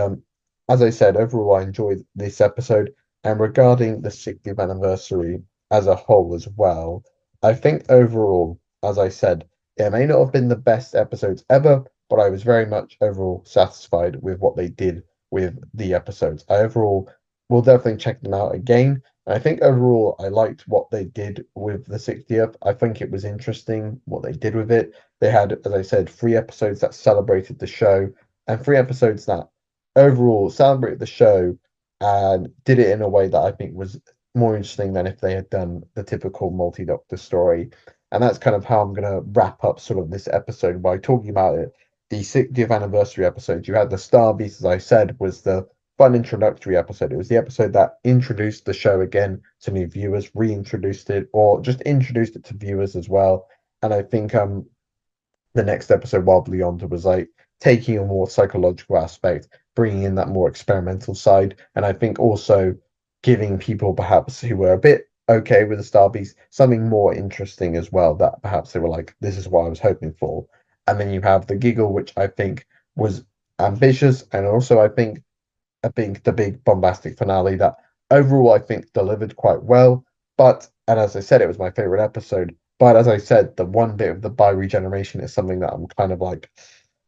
as I said, overall I enjoyed this episode. And regarding the 60th anniversary as a whole as well, I think overall, as I said, it may not have been the best episodes ever, but I was very much overall satisfied with what they did with the episodes. I overall will definitely check them out again. I think overall I liked what they did with the 60th. I think it was interesting what they did with it. They had, as I said, 3 episodes that celebrated the show and 3 episodes that overall celebrated the show and did it in a way that I think was more interesting than if they had done the typical multi-doctor story. And that's kind of how I'm going to wrap up sort of this episode by talking about it. The 60th anniversary episode, you had the Star Beast, as I said, was the fun introductory episode. It was the episode that introduced the show again to new viewers, reintroduced it, or just introduced it to viewers as well. And I think the next episode, Wildly Yonder, was like taking a more psychological aspect, bringing in that more experimental side, and I think also giving people perhaps who were a bit okay with the Star Beast something more interesting as well. That perhaps they were like, "This is what I was hoping for." And then you have the Giggle, which I think was ambitious, and also I think the big bombastic finale that overall I think delivered quite well. But and as I said, it was my favorite episode. But as I said, the one bit of the bi regeneration is something that I'm kind of like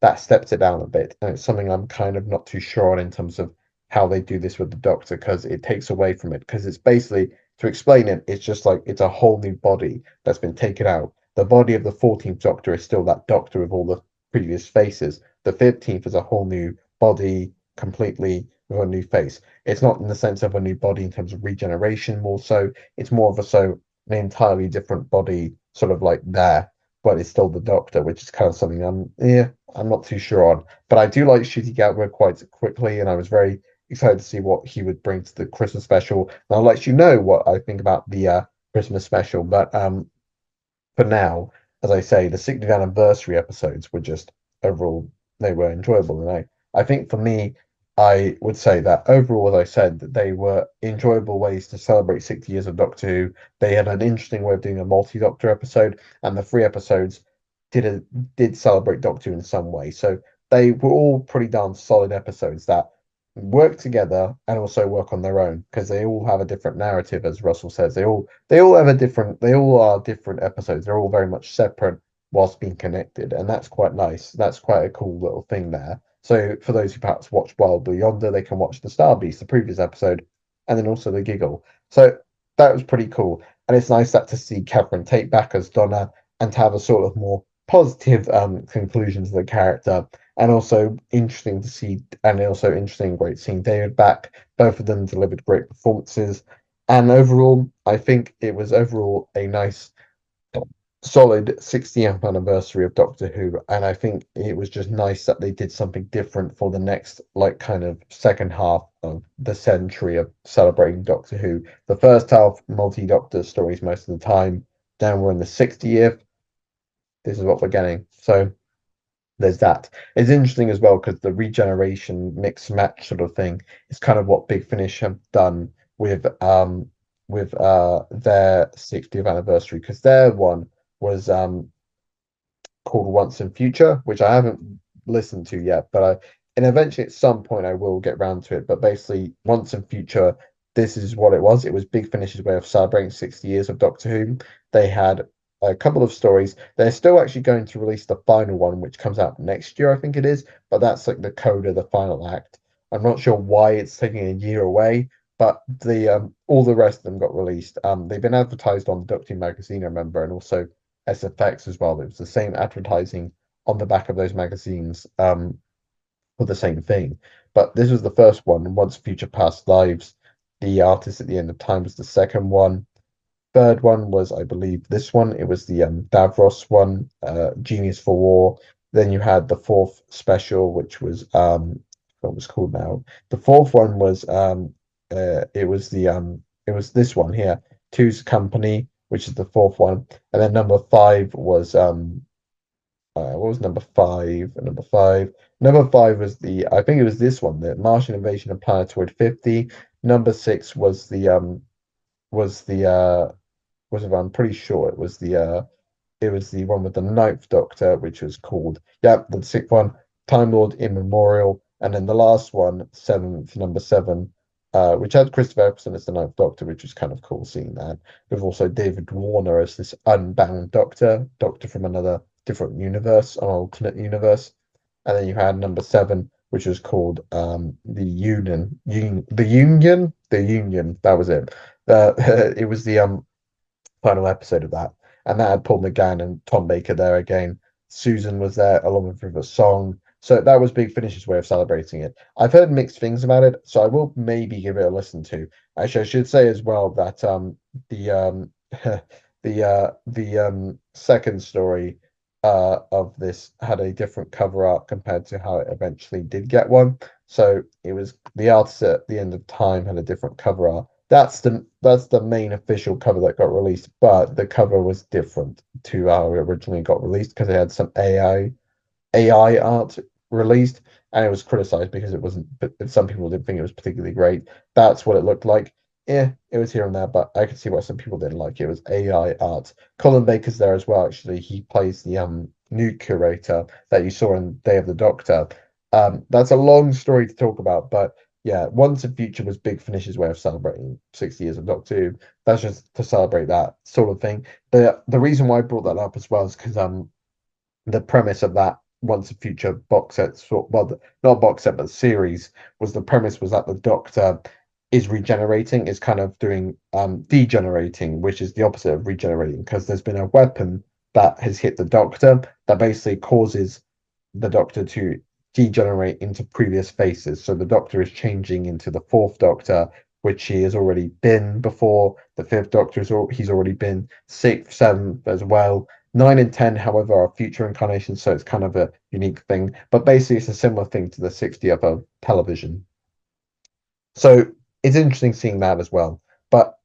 that steps it down a bit, and it's something I'm kind of not too sure on in terms of how they do this with the Doctor because it takes away from it because it's basically to explain it, it's just like it's a whole new body that's been taken out. The body of the 14th Doctor is still that Doctor with all the previous faces. The 15th is a whole new body, completely with a new face. It's not in the sense of a new body in terms of regeneration, more so. It's more of a so an entirely different body, sort of like there, but it's still the Doctor, which is kind of something I'm not too sure on. But I do like shooting Gatwa quite quickly, and I was very excited to see what he would bring to the Christmas special. And I'll let you know what I think about the Christmas special. But for now, as I say, the 60th anniversary episodes were just overall they were enjoyable, and I think for me, I would say that overall, as I said, that they were enjoyable ways to celebrate 60 years of Doctor Who. They had an interesting way of doing a multi-Doctor episode, and the three episodes did a, did celebrate Doctor Who in some way. So they were all pretty darn solid episodes that work together and also work on their own because they all have a different narrative, as Russell says. They all have a different, they all are different episodes. They're all very much separate whilst being connected, and that's quite nice. That's quite a cool little thing there. So for those who perhaps watch Wild Blue Yonder, they can watch the Star Beast, the previous episode, and then also the Giggle. So that was pretty cool, and it's nice that to see Catherine Tate back as Donna and to have a sort of more positive conclusion to the character, and also interesting to see, and also interesting, great seeing David back. Both of them delivered great performances, and overall, I think it was overall a nice, solid 60th anniversary of Doctor Who, and I think it was just nice that they did something different for the next, like, kind of second half of the century of celebrating Doctor Who. The first half, multi-Doctor stories most of the time. Now we're in the 60th. This is what we're getting. So there's that. It's interesting as well because the regeneration mix match sort of thing is kind of what Big Finish have done with their 60th anniversary because their one was called Once and Future, which I haven't listened to yet, but and eventually at some point I will get round to it. But basically, Once and Future, this is what it was. It was Big Finish's way of celebrating 60 years of Doctor Who. They had a couple of stories. They're still actually going to release the final one, which comes out next year, I think it is. But that's like the coda, the final act. I'm not sure why it's taking a year away, but the all the rest of them got released. They've been advertised on the Doctor Who magazine, I remember, and also SFX as well. It was the same advertising on the back of those magazines for the same thing. But this was the first one. Once Future Past Lives, the artist at the end of time was the second one. Third one was, I believe, this one. It was the Davros one, Genius for War. Then you had the fourth special, which was what was called now. The fourth one was it was this one here, Two's Company, which is the fourth one, and then number five was what was number five? Number five was the I think it was this one, the Martian Invasion of Planetoid 50. Number six was the was I'm pretty sure it was the one with the Ninth Doctor, which was called, yeah, the sixth one, Time Lord Immemorial, and then the last one, seventh, number seven, which had Christopher Eccleston as the Ninth Doctor, which was kind of cool seeing that. With also David Warner as this unbound Doctor, Doctor from another different universe, an alternate universe. And then you had number seven, which was called the Union. That was it. It was the final episode of that. And that had Paul McGann and Tom Baker there again. Susan was there along with a song. So that was Big Finish's way of celebrating it. I've heard mixed things about it, so I will maybe give it a listen to. Actually, I should say as well that the the second story of this had a different cover art compared to how it eventually did get one. So it was the artist at the end of time had a different cover art. That's the main official cover that got released, but the cover was different to how it originally got released because it had some AI art released, and it was criticized because it wasn't. But some people didn't think it was particularly great. That's what it looked like. Yeah, it was here and there, but I could see why some people didn't like it. It was AI art. Colin Baker's there as well. Actually, he plays the new curator that you saw in Day of the Doctor. That's a long story to talk about, but yeah, Once and Future was Big Finish's way of celebrating 60 years of Doctor Who. That's just to celebrate that sort of thing. The reason why I brought that up as well is because the premise of that Once and Future box set, well, not box set, but series was the premise was that the Doctor is regenerating, is kind of doing degenerating, which is the opposite of regenerating, because there's been a weapon that has hit the Doctor that basically causes the Doctor to degenerate into previous faces. So the Doctor is changing into the fourth Doctor, which he has already been before. The fifth Doctor he's already been. Sixth, seventh as well. Nine and 10, however, are future incarnations, so it's kind of a unique thing. But basically, it's a similar thing to the 60th of television. So it's interesting seeing that as well. But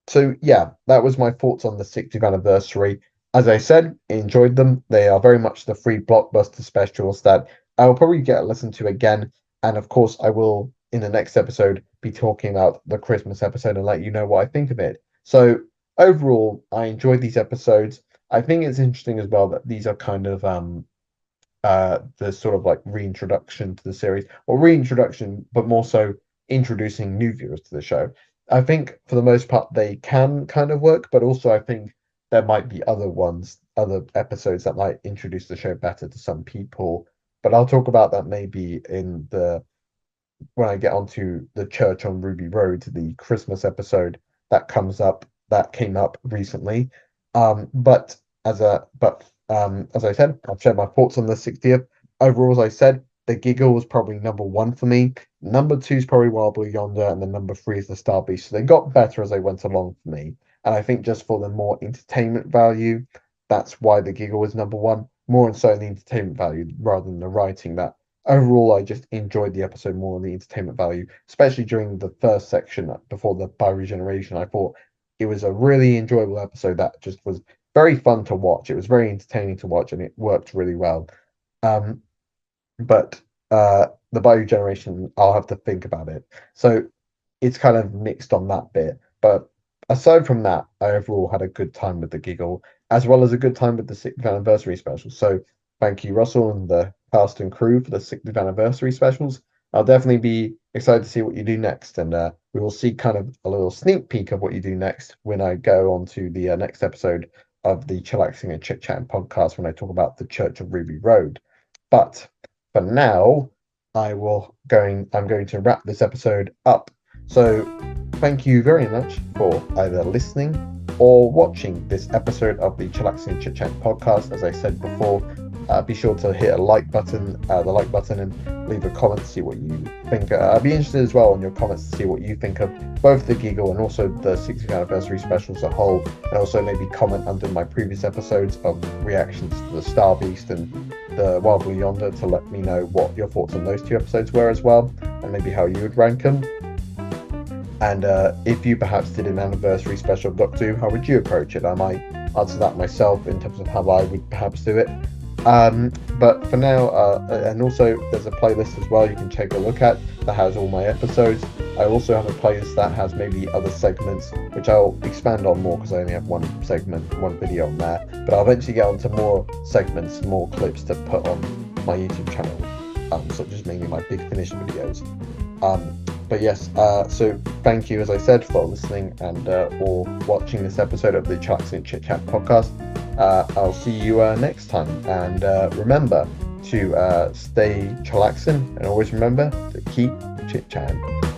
so yeah, that was my thoughts on the 60th anniversary. As I said, enjoyed them. They are very much the free blockbuster specials that I'll probably get a listen to again. And of course, I will in the next episode be talking about the Christmas episode and let you know what I think of it. So overall, I enjoyed these episodes. I think it's interesting as well that these are kind of the sort of like reintroduction to the series, or reintroduction, but more so introducing new viewers to the show. I think for the most part they can kind of work, but also I think there might be other episodes that might introduce the show better to some people. But I'll talk about that maybe in the when I get onto the Church on Ruby Road, the Christmas episode that came up recently. But as I said, I've shared my thoughts on the 60th. Overall, as I said, the Giggle was probably number one for me. Number two is probably Wild Blue Yonder, and then number three is the Star Beast. So they got better as they went along for me. And I think just for the more entertainment value, that's why the Giggle was number one. More so in the entertainment value rather than the writing. That overall, I just enjoyed the episode more on the entertainment value, especially during the first section before the bioregeneration. I thought it was a really enjoyable episode that just was very fun to watch. It was very entertaining to watch, and it worked really well. Um, but the bioregeneration, I'll have to think about it. So it's kind of mixed on that bit. But aside from that, I overall had a good time with the Giggle, as well as a good time with the 60th anniversary special. So thank you, Russell, and the cast and crew for the 60th anniversary specials. I'll definitely be excited to see what you do next, and we will see kind of a little sneak peek of what you do next when I go on to the next episode of the Chillaxin and Chit Chattin podcast when I talk about the Church of Ruby Road. But for now, I'm going to wrap this episode up. So thank you very much for either listening or watching this episode of the Chillaxin Chit Chat podcast. As I said before, be sure to hit the like button, and leave a comment to see what you think. I'd be interested as well in your comments to see what you think of both the Giggle and also the 60th anniversary special as a whole, and also maybe comment under my previous episodes of reactions to the Star Beast and the Wild Blue Yonder to let me know what your thoughts on those two episodes were as well, and maybe how you would rank them. And if you perhaps did an anniversary special of Doctor Who, how would you approach it? I might answer that myself in terms of how I would perhaps do it. But for now, and also there's a playlist as well you can take a look at that has all my episodes. I also have a playlist that has maybe other segments, which I'll expand on more because I only have one video on there. But I'll eventually get onto more segments, more clips to put on my YouTube channel, such as mainly my Big Finish videos. But yes, so thank you, as I said, for listening and or watching this episode of the Chillaxin Chit Chat podcast. I'll see you next time, and remember to stay chillaxin, and always remember to keep chit-chatting.